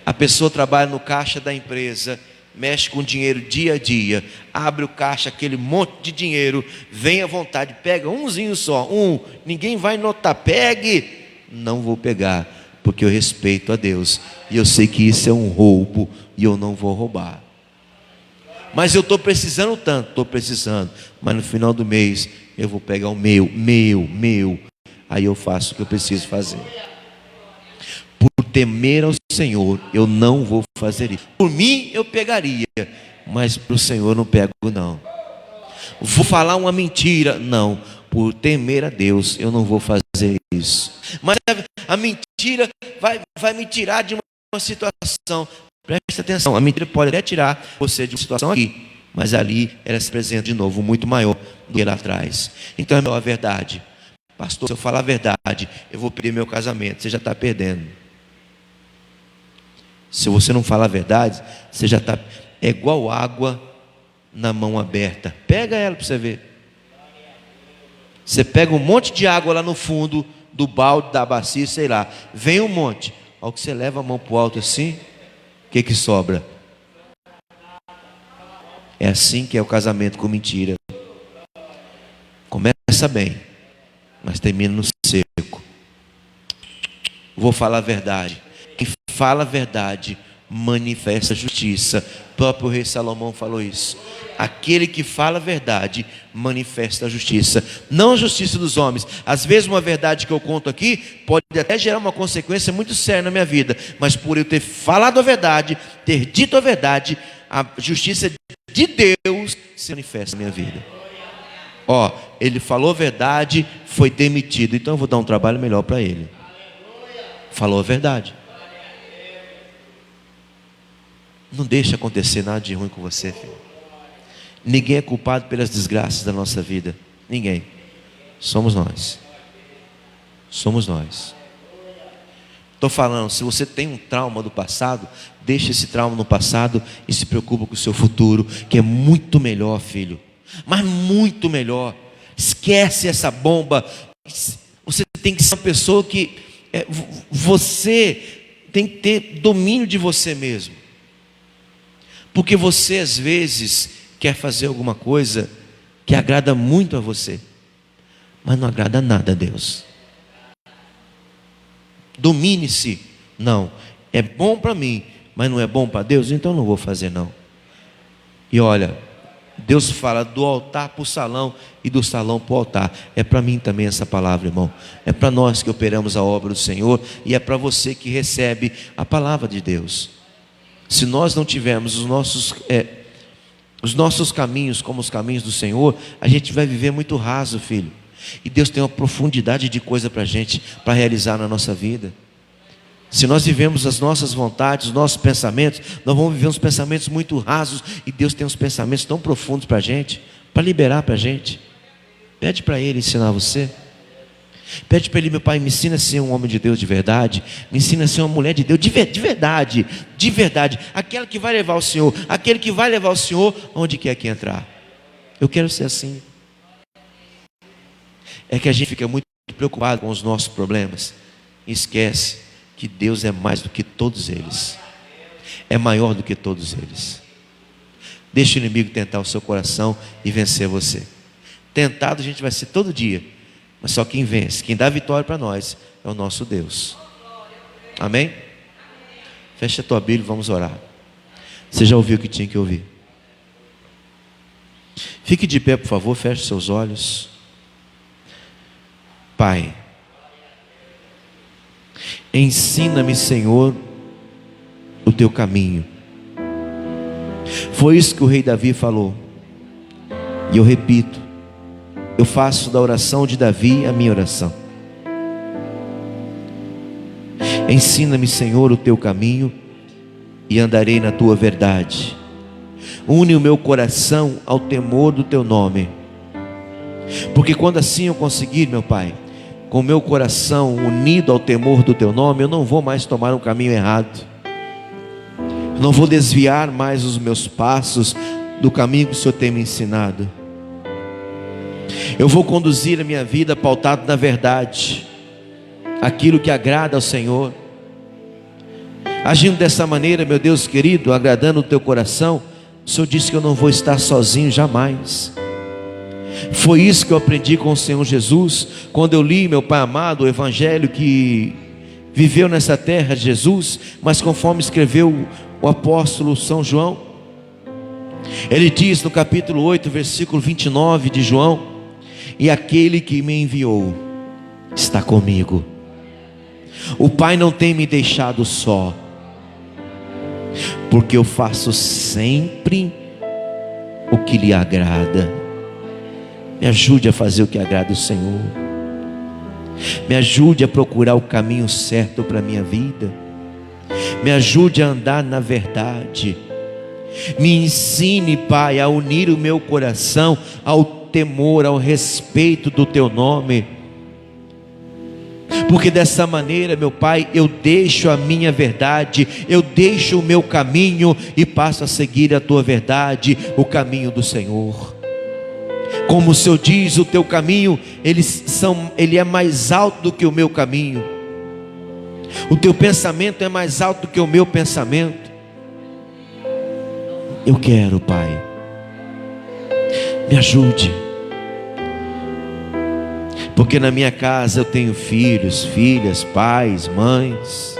A pessoa trabalha no caixa da empresa, mexe com dinheiro dia a dia, abre o caixa, aquele monte de dinheiro, vem à vontade, pega umzinho só, ninguém vai notar, pegue. Não vou pegar, porque eu respeito a Deus, e eu sei que isso é um roubo, e eu não vou roubar. Mas eu estou precisando tanto, estou precisando, mas no final do mês, eu vou pegar o meu, aí eu faço o que eu preciso fazer. Por temer ao Senhor, eu não vou fazer isso. Por mim, eu pegaria, mas para o Senhor eu não pego não. Vou falar uma mentira, não. Por temer a Deus, eu não vou fazer isso. Mas a mentira vai me tirar de uma situação. Preste atenção, a mentira pode até tirar você de uma situação aqui, mas ali ela se apresenta de novo muito maior do que lá atrás. Então é a verdade. Pastor, se eu falar a verdade, eu vou perder meu casamento. Você já está perdendo. Se você não falar a verdade, você já está... É igual água na mão aberta. Pega ela para você ver. Você pega um monte de água lá no fundo do balde, da bacia, sei lá. Vem um monte. Ao que você leva a mão para o alto assim, o que sobra? É assim que é o casamento com mentira. Começa bem, mas termina no seco. Vou falar a verdade. Quem fala a verdade manifesta a justiça. O próprio rei Salomão falou isso. Aquele que fala a verdade manifesta a justiça. Não a justiça dos homens. Às vezes uma verdade que eu conto aqui pode até gerar uma consequência muito séria na minha vida, mas por eu ter falado a verdade, ter dito a verdade, a justiça de Deus se manifesta na minha vida. Ele falou a verdade, foi demitido, então eu vou dar um trabalho melhor para ele. Falou a verdade. Não deixe acontecer nada de ruim com você, filho. Ninguém é culpado pelas desgraças da nossa vida. Ninguém. Somos nós. Somos nós. Estou falando, se você tem um trauma do passado, deixe esse trauma no passado e se preocupa com o seu futuro, que é muito melhor, filho. Mas muito melhor. Esquece essa bomba. Você tem que ser uma pessoa que... você tem que ter domínio de você mesmo. Porque você às vezes quer fazer alguma coisa que agrada muito a você, mas não agrada nada a Deus. Domine-se. Não, é bom para mim, mas não é bom para Deus, então não vou fazer não. E olha, Deus fala do altar para o salão e do salão para o altar. É para mim também essa palavra, irmão. É para nós que operamos a obra do Senhor e é para você que recebe a palavra de Deus. Se nós não tivermos os nossos caminhos como os caminhos do Senhor, a gente vai viver muito raso, filho. E Deus tem uma profundidade de coisa para a gente, para realizar na nossa vida. Se nós vivemos as nossas vontades, os nossos pensamentos, nós vamos viver uns pensamentos muito rasos. E Deus tem uns pensamentos tão profundos para a gente, para liberar para a gente. Pede para Ele ensinar você. Pede para Ele, meu Pai, me ensina a ser um homem de Deus de verdade. Me ensina a ser uma mulher de Deus de verdade. De verdade. Aquela que vai levar o Senhor. Aquele que vai levar o Senhor onde quer que entrar. Eu quero ser assim. É que a gente fica muito preocupado com os nossos problemas. E esquece que Deus é mais do que todos eles. É maior do que todos eles. Deixa o inimigo tentar o seu coração e vencer você. Tentado a gente vai ser todo dia. Mas só quem vence, quem dá vitória para nós é o nosso Deus. Amém? Fecha a tua Bíblia e vamos orar. Você já ouviu o que tinha que ouvir? Fique de pé, por favor, feche seus olhos. Pai, ensina-me, Senhor, o teu caminho. Foi isso que o rei Davi falou. E eu repito, eu faço da oração de Davi a minha oração. Ensina-me, Senhor, o teu caminho e andarei na tua verdade. Une o meu coração ao temor do teu nome. Porque quando assim eu conseguir, meu Pai, com o meu coração unido ao temor do teu nome, eu não vou mais tomar um caminho errado. Não vou desviar mais os meus passos do caminho que o Senhor tem me ensinado. Eu vou conduzir a minha vida pautado na verdade. aquilo que agrada ao Senhor. Agindo dessa maneira, meu Deus querido, agradando o teu coração, o Senhor disse que eu não vou estar sozinho jamais. Foi isso que eu aprendi com o Senhor Jesus, quando eu li, meu Pai amado, o Evangelho que viveu nessa terra, Jesus, mas conforme escreveu o apóstolo São João. Ele diz no capítulo 8, versículo 29 de João: e aquele que me enviou está comigo. O Pai não tem me deixado só, porque eu faço sempre o que lhe agrada. Me ajude a fazer o que agrada o Senhor. Me ajude a procurar o caminho certo para a minha vida. Me ajude a andar na verdade. Me ensine, Pai, a unir o meu coração ao temor, ao respeito do teu nome. Porque dessa maneira, meu Pai, eu deixo a minha verdade, eu deixo o meu caminho e passo a seguir a tua verdade, o caminho do Senhor. Como o Senhor diz, o teu caminho, ele é mais alto do que o meu caminho. O teu pensamento é mais alto do que o meu pensamento. Eu quero, Pai, me ajude. Porque na minha casa eu tenho filhos, filhas, pais, mães,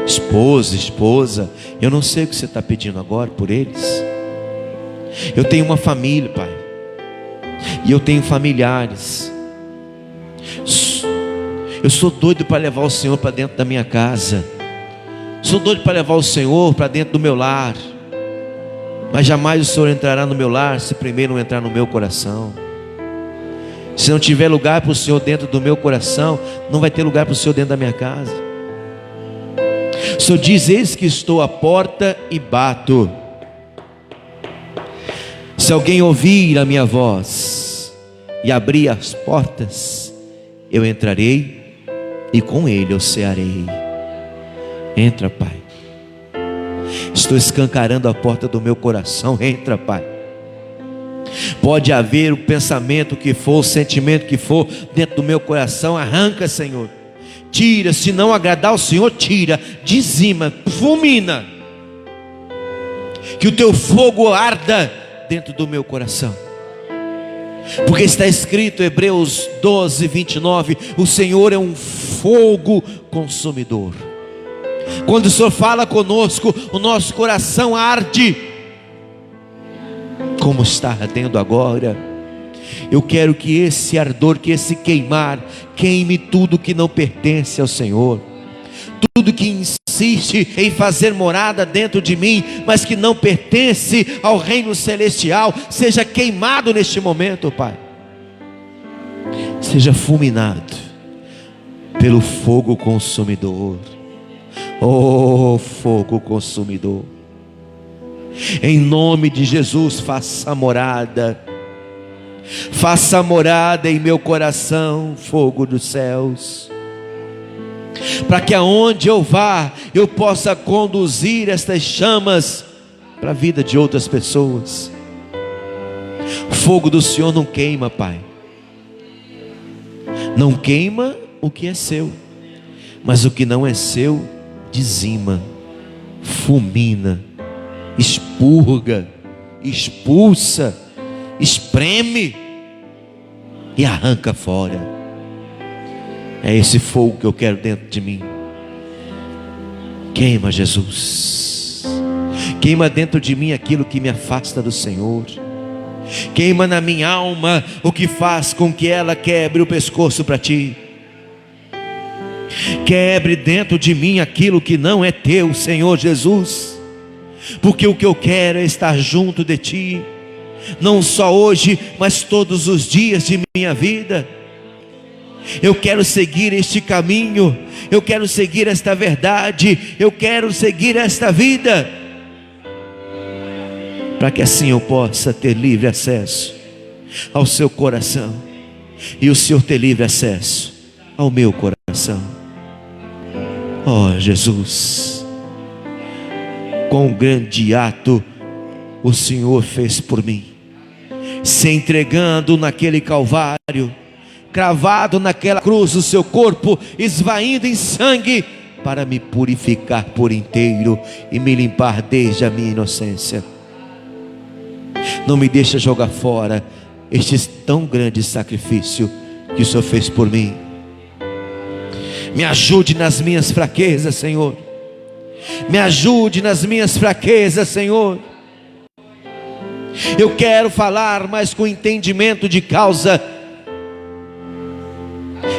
esposa. Eu não sei o que você está pedindo agora por eles. Eu tenho uma família, Pai, e eu tenho familiares. Eu sou doido para levar o Senhor para dentro da minha casa. Sou doido para levar o Senhor para dentro do meu lar. Mas jamais o Senhor entrará no meu lar se primeiro não entrar no meu coração. Se não tiver lugar para o Senhor dentro do meu coração, não vai ter lugar para o Senhor dentro da minha casa. O Senhor diz: eis que estou à porta e bato. Se alguém ouvir a minha voz e abrir as portas, eu entrarei e com ele eu cearei. Entra, Pai. Estou escancarando a porta do meu coração. Entra, Pai. Pode haver o pensamento que for, o sentimento que for dentro do meu coração, arranca, Senhor. Tira, se não agradar ao Senhor, tira, dizima, fulmina. Que o teu fogo arda dentro do meu coração. Porque está escrito, Hebreus 12, 29, o Senhor é um fogo consumidor. Quando o Senhor fala conosco, o nosso coração arde, como está ardendo agora. Eu quero que esse ardor, que esse queimar, queime tudo que não pertence ao Senhor. Tudo que insiste em fazer morada dentro de mim, mas que não pertence ao reino celestial, seja queimado neste momento, Pai. Seja fulminado pelo fogo consumidor. Oh, fogo consumidor. Em nome de Jesus, faça morada em meu coração, fogo dos céus, para que aonde eu vá, eu possa conduzir estas chamas para a vida de outras pessoas. O fogo do Senhor não queima, Pai, não queima o que é seu, mas o que não é seu, dizima, fulmina, expurga, expulsa, espreme e arranca fora. É esse fogo que eu quero dentro de mim. Queima, Jesus. Queima dentro de mim aquilo que me afasta do Senhor. Queima na minha alma o que faz com que ela quebre o pescoço para ti. Quebre dentro de mim aquilo que não é teu, Senhor Jesus. Porque o que eu quero é estar junto de ti, não só hoje, mas todos os dias de minha vida. Eu quero seguir este caminho, eu quero seguir esta verdade, eu quero seguir esta vida, para que assim eu possa ter livre acesso ao seu coração, e o Senhor ter livre acesso ao meu coração. Oh Jesus, quão grande ato o Senhor fez por mim, se entregando naquele Calvário, cravado naquela cruz, o seu corpo esvaindo em sangue, para me purificar por inteiro e me limpar desde a minha inocência. Não me deixa jogar fora este tão grande sacrifício que o Senhor fez por mim. Me ajude nas minhas fraquezas, Senhor. Me ajude nas minhas fraquezas, Senhor. Eu quero falar, mas com entendimento de causa,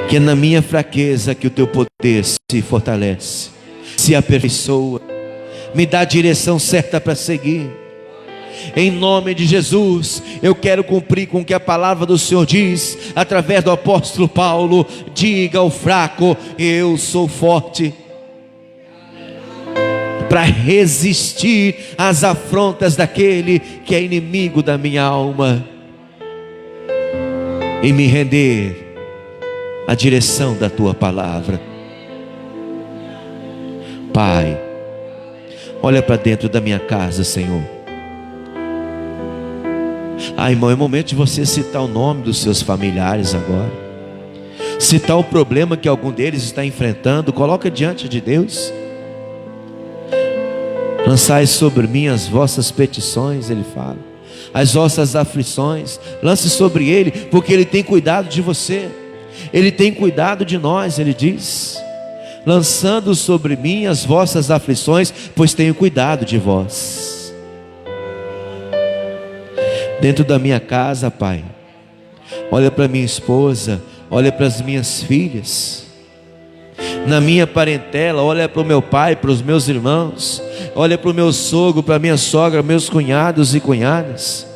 que é na minha fraqueza que o teu poder se fortalece, se aperfeiçoa, me dá a direção certa para seguir. Em nome de Jesus, eu quero cumprir com o que a palavra do Senhor diz, através do apóstolo Paulo: diga ao fraco, eu sou forte, para resistir às afrontas daquele que é inimigo da minha alma, e me render à direção da tua palavra. Pai, olha para dentro da minha casa, Senhor. Irmão, é momento de você citar o nome dos seus familiares agora. Citar o problema que algum deles está enfrentando. Coloca diante de Deus. Lançai sobre mim as vossas petições, ele fala, as vossas aflições. Lance sobre ele, porque ele tem cuidado de você, ele tem cuidado de nós. Ele diz: lançando sobre mim as vossas aflições, pois tenho cuidado de vós. Dentro da minha casa, Pai, olha para minha esposa, olha para as minhas filhas. Na minha parentela, olha para o meu pai, para os meus irmãos, olha para o meu sogro, para a minha sogra, meus cunhados e cunhadas.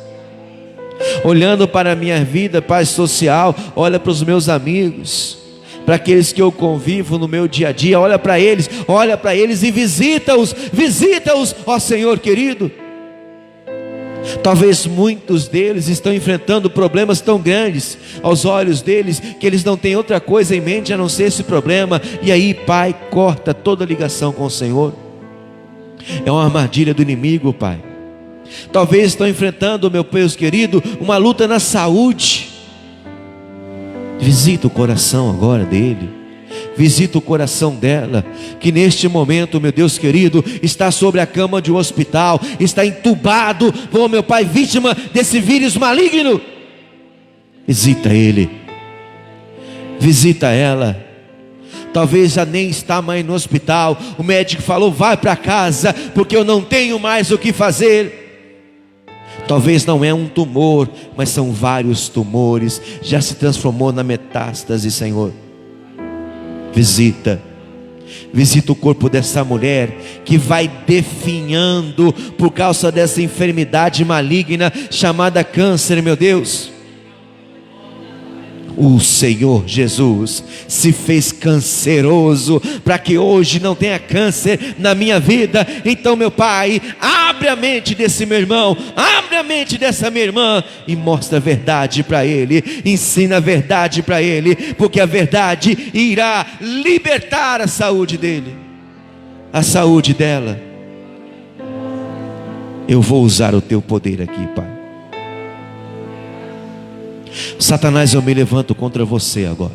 Olhando para a minha vida, Pai, social, olha para os meus amigos, para aqueles que eu convivo no meu dia a dia. Olha para eles e visita-os, ó Senhor querido. Talvez muitos deles estão enfrentando problemas tão grandes aos olhos deles, que eles não têm outra coisa em mente a não ser esse problema. E aí, Pai, corta toda ligação com o Senhor. É uma armadilha do inimigo, Pai. Talvez estão enfrentando, meu Deus querido, uma luta na saúde. Visita o coração agora dele, visita o coração dela, que neste momento, meu Deus querido, está sobre a cama de um hospital, está entubado, oh meu Pai, vítima desse vírus maligno. Visita ele, visita ela. Talvez já nem está mais no hospital, o médico falou: vai para casa, porque eu não tenho mais o que fazer. Talvez não é um tumor, mas são vários tumores, já se transformou na metástase, Senhor. Visita o corpo dessa mulher que vai definhando por causa dessa enfermidade maligna chamada câncer, meu Deus. O Senhor Jesus se fez canceroso para que hoje não tenha câncer na minha vida. Então, meu Pai, abre a mente desse meu irmão, abre a mente dessa minha irmã e mostra a verdade para ele, ensina a verdade para ele, porque a verdade irá libertar a saúde dele, a saúde dela. Eu vou usar o teu poder aqui, Pai. Satanás, eu me levanto contra você agora.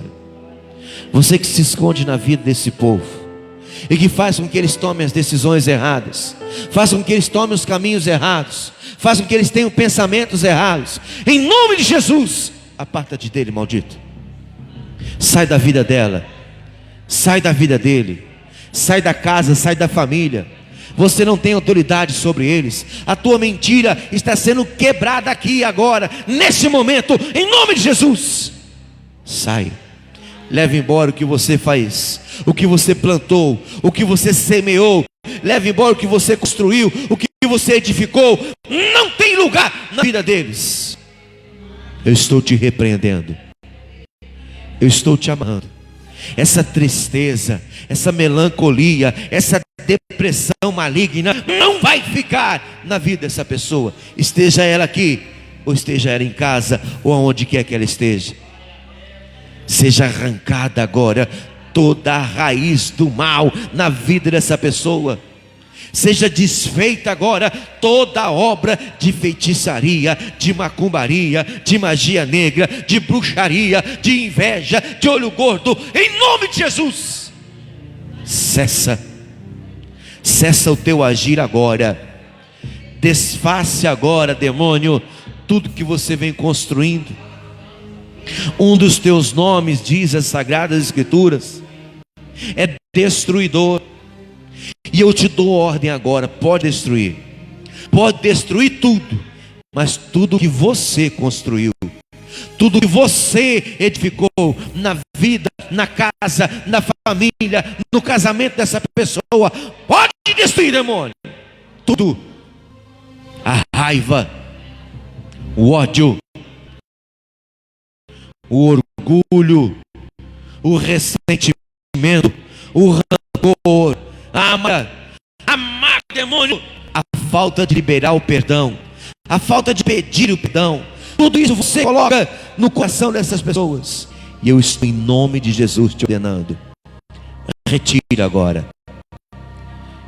Você que se esconde na vida desse povo e que faz com que eles tomem as decisões erradas, faz com que eles tomem os caminhos errados, faz com que eles tenham pensamentos errados. Em nome de Jesus, aparta-te dele, maldito. Sai da vida dela, sai da vida dele, sai da casa, sai da família. Você não tem autoridade sobre eles. A tua mentira está sendo quebrada aqui agora, nesse momento, em nome de Jesus. Sai, leve embora o que você faz, o que você plantou, o que você semeou. Leve embora o que você construiu, o que você edificou. Não tem lugar na vida deles. Eu estou te repreendendo, eu estou te amando. Essa tristeza, essa melancolia, essa depressão maligna não vai ficar na vida dessa pessoa, esteja ela aqui ou esteja ela em casa ou aonde quer que ela esteja. Seja arrancada agora toda a raiz do mal na vida dessa pessoa. Seja desfeita agora toda obra de feitiçaria, de macumbaria, de magia negra, de bruxaria, de inveja, de olho gordo, em nome de Jesus. Cessa o teu agir agora. Desface agora, demônio, tudo que você vem construindo. Um dos teus nomes, diz as Sagradas Escrituras, é destruidor. E eu te dou ordem agora, pode destruir tudo, mas tudo que você construiu, tudo que você edificou na vida, na casa, na família, no casamento dessa pessoa, pode destruir, demônio. Tudo. A raiva, o ódio, o orgulho, o ressentimento, o rancor, a mágoa, demônio, a falta de liberar o perdão, a falta de pedir o perdão, tudo isso você coloca no coração dessas pessoas. E eu estou em nome de Jesus te ordenando, retira agora.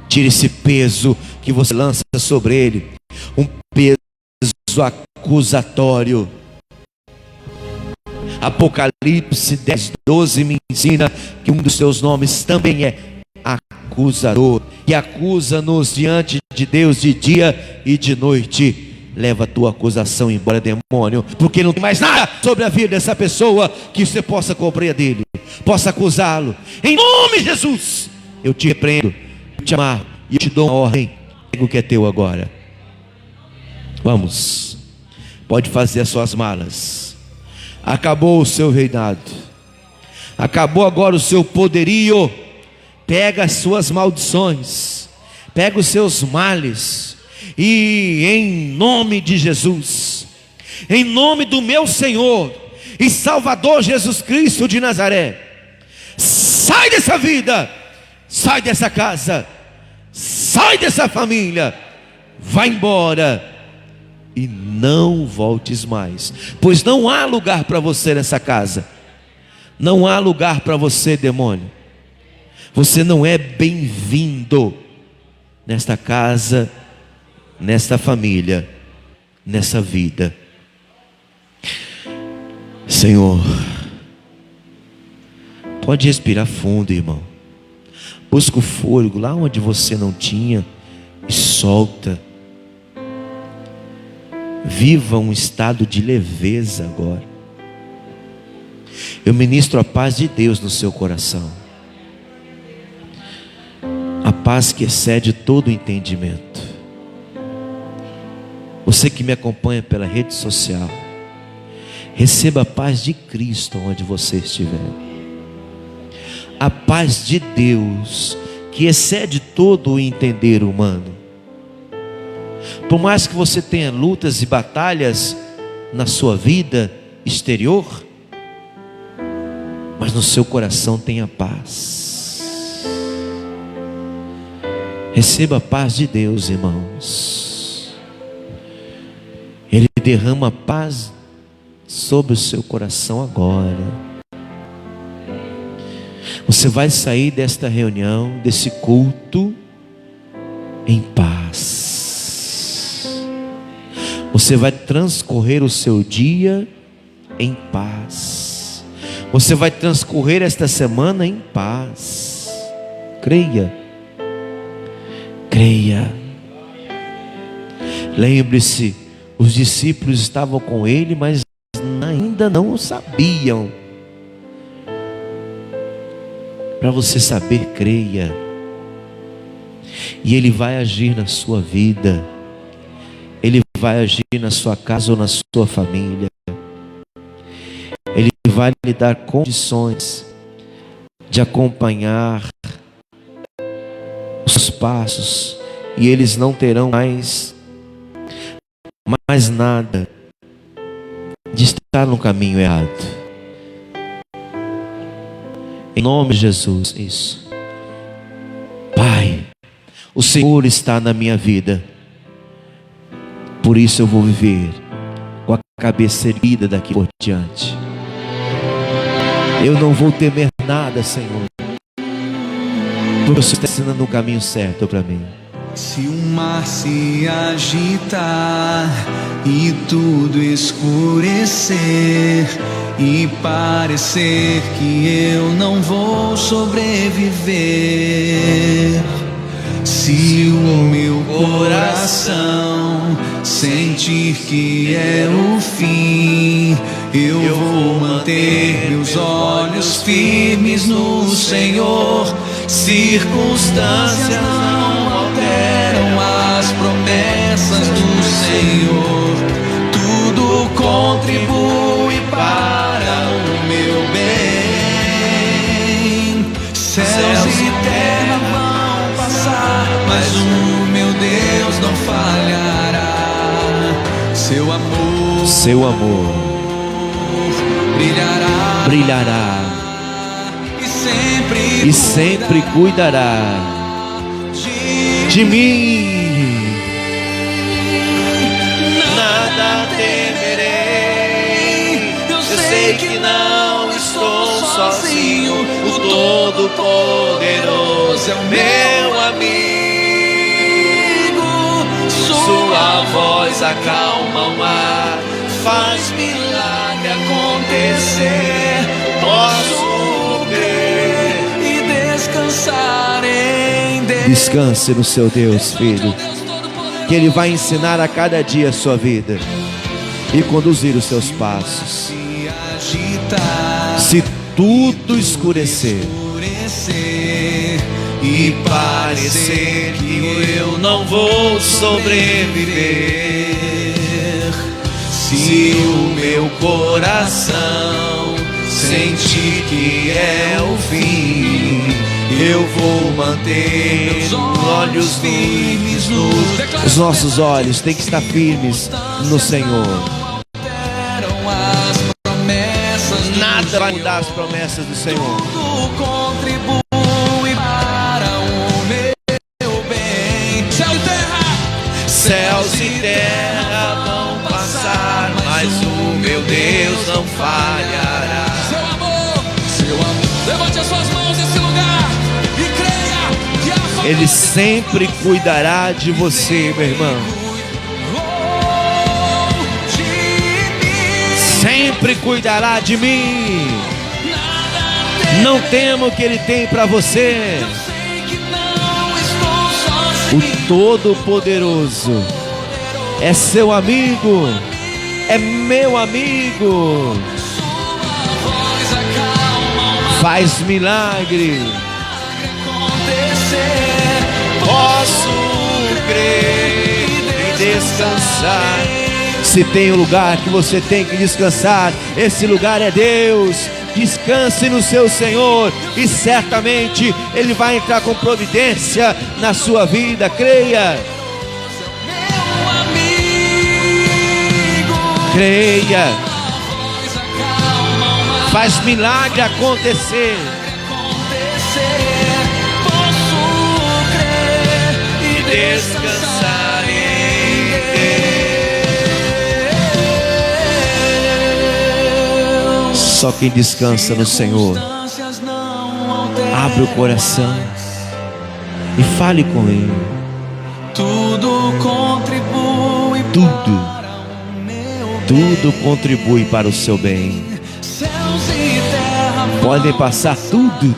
Tira esse peso que você lança sobre ele, um peso acusatório. Apocalipse 10:12 me ensina que um dos seus nomes também é acusador, e acusa-nos diante de Deus de dia e de noite. Leva a tua acusação embora, demônio, porque não tem mais nada sobre a vida dessa pessoa que você possa cobrar dele, possa acusá-lo. Em nome de Jesus, eu te repreendo, eu te amarro e eu te dou uma ordem. Pega o que é teu agora. Vamos, pode fazer as suas malas. Acabou o seu reinado, acabou agora o seu poderio. Pega as suas maldições, pega os seus males, e em nome de Jesus, em nome do meu Senhor e Salvador Jesus Cristo de Nazaré, sai dessa vida, sai dessa casa, sai dessa família, vai embora e não voltes mais, pois não há lugar para você nessa casa, não há lugar para você, demônio. Você não é bem-vindo nesta casa, nesta família, nessa vida. Senhor, pode respirar fundo, irmão. Busca o fôlego lá onde você não tinha e solta. Viva um estado de leveza agora. Eu ministro a paz de Deus no seu coração, a paz que excede todo o entendimento. Você que me acompanha pela rede social, receba a paz de Cristo onde você estiver. A paz de Deus que excede todo o entender humano. Por mais que você tenha lutas e batalhas na sua vida exterior, mas no seu coração tenha paz. Receba a paz de Deus, irmãos. Ele derrama paz sobre o seu coração agora. Você vai sair desta reunião, desse culto, em paz. Você vai transcorrer o seu dia em paz. Você vai transcorrer esta semana em paz. Creia. Creia. Lembre-se, os discípulos estavam com ele, mas ainda não o sabiam. Para você saber, creia. E ele vai agir na sua vida. Ele vai agir na sua casa ou na sua família. Ele vai lhe dar condições de acompanhar os passos, e eles não terão mais nada de estar no caminho errado. Em nome de Jesus, isso. Pai, o Senhor está na minha vida, por isso eu vou viver com a cabeça erguida daqui por diante. Eu não vou temer nada, Senhor, porque você está ensinando o caminho certo para mim. Se o mar se agitar e tudo escurecer e parecer que eu não vou sobreviver, se o meu coração sentir que é o fim, eu vou manter meus olhos firmes no Senhor. Circunstâncias não alteram as promessas do Senhor. Tudo contribui para o meu bem. Céus e terra vão passar, mas o meu Deus não falhará. Seu amor brilhará e sempre cuidará de mim. Nada temerei, eu sei que não estou sozinho. O Todo-Poderoso é o meu amigo. Sua voz acalma o mar, faz milagre acontecer. Posso crer e descansar em Deus. Descanse no seu Deus, filho, que Ele vai ensinar a cada dia a sua vida e conduzir os seus passos. Se tudo escurecer e parecer que eu não vou sobreviver, se o meu coração sentir que é o fim, eu vou manter meus olhos firmes no... Os nossos olhos têm que estar firmes no Senhor. Nada vai mudar as promessas do Senhor. Tudo contribui para o meu bem. Céus e terra vão passar, mas o meu Deus não falhará. Seu amor, levante as suas mãos nesse lugar e creia que a Ele sempre cuidará de você, meu irmão. Sempre cuidará de mim. Não tema o que Ele tem para você. O Todo-Poderoso é seu amigo, é meu amigo. Faz milagre. Posso crer e descansar. Se tem um lugar que você tem que descansar, esse lugar é Deus. Descanse no seu Senhor e certamente Ele vai entrar com providência na sua vida. Creia. Creia. Faz milagre acontecer. posso crer e Descansar em Deus. Só quem descansa no Senhor abre o coração e fale com Ele. Tudo contribui Tudo contribui para o seu bem. Podem passar tudo.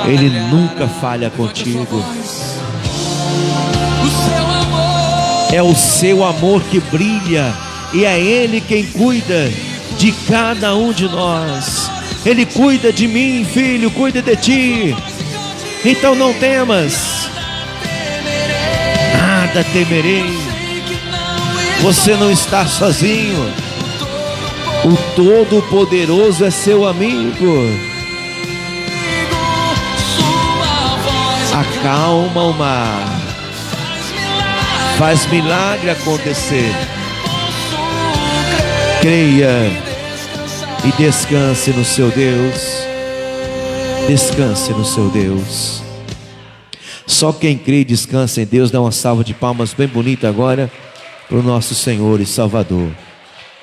Ele nunca falha contigo. É o seu amor que brilha, e é Ele quem cuida de cada um de nós. Ele cuida de mim, filho, cuida de ti. Então não temas, nada temerei. Você não está sozinho. O Todo-Poderoso é seu amigo. Acalma o mar, faz milagre acontecer. Creia e descanse no seu Deus. Descanse no seu Deus. Só quem crê e descansa em Deus, dá uma salva de palmas bem bonita agora para o nosso Senhor e Salvador.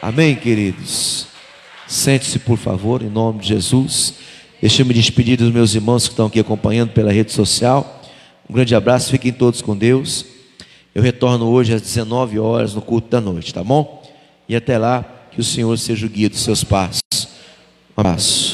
Amém, queridos? Sente-se, por favor, em nome de Jesus. Deixa eu me despedir dos meus irmãos que estão aqui acompanhando pela rede social. Um grande abraço, fiquem todos com Deus. Eu retorno hoje às 19 horas no culto da noite, tá bom? E até lá, que o Senhor seja o guia dos seus passos. Um abraço.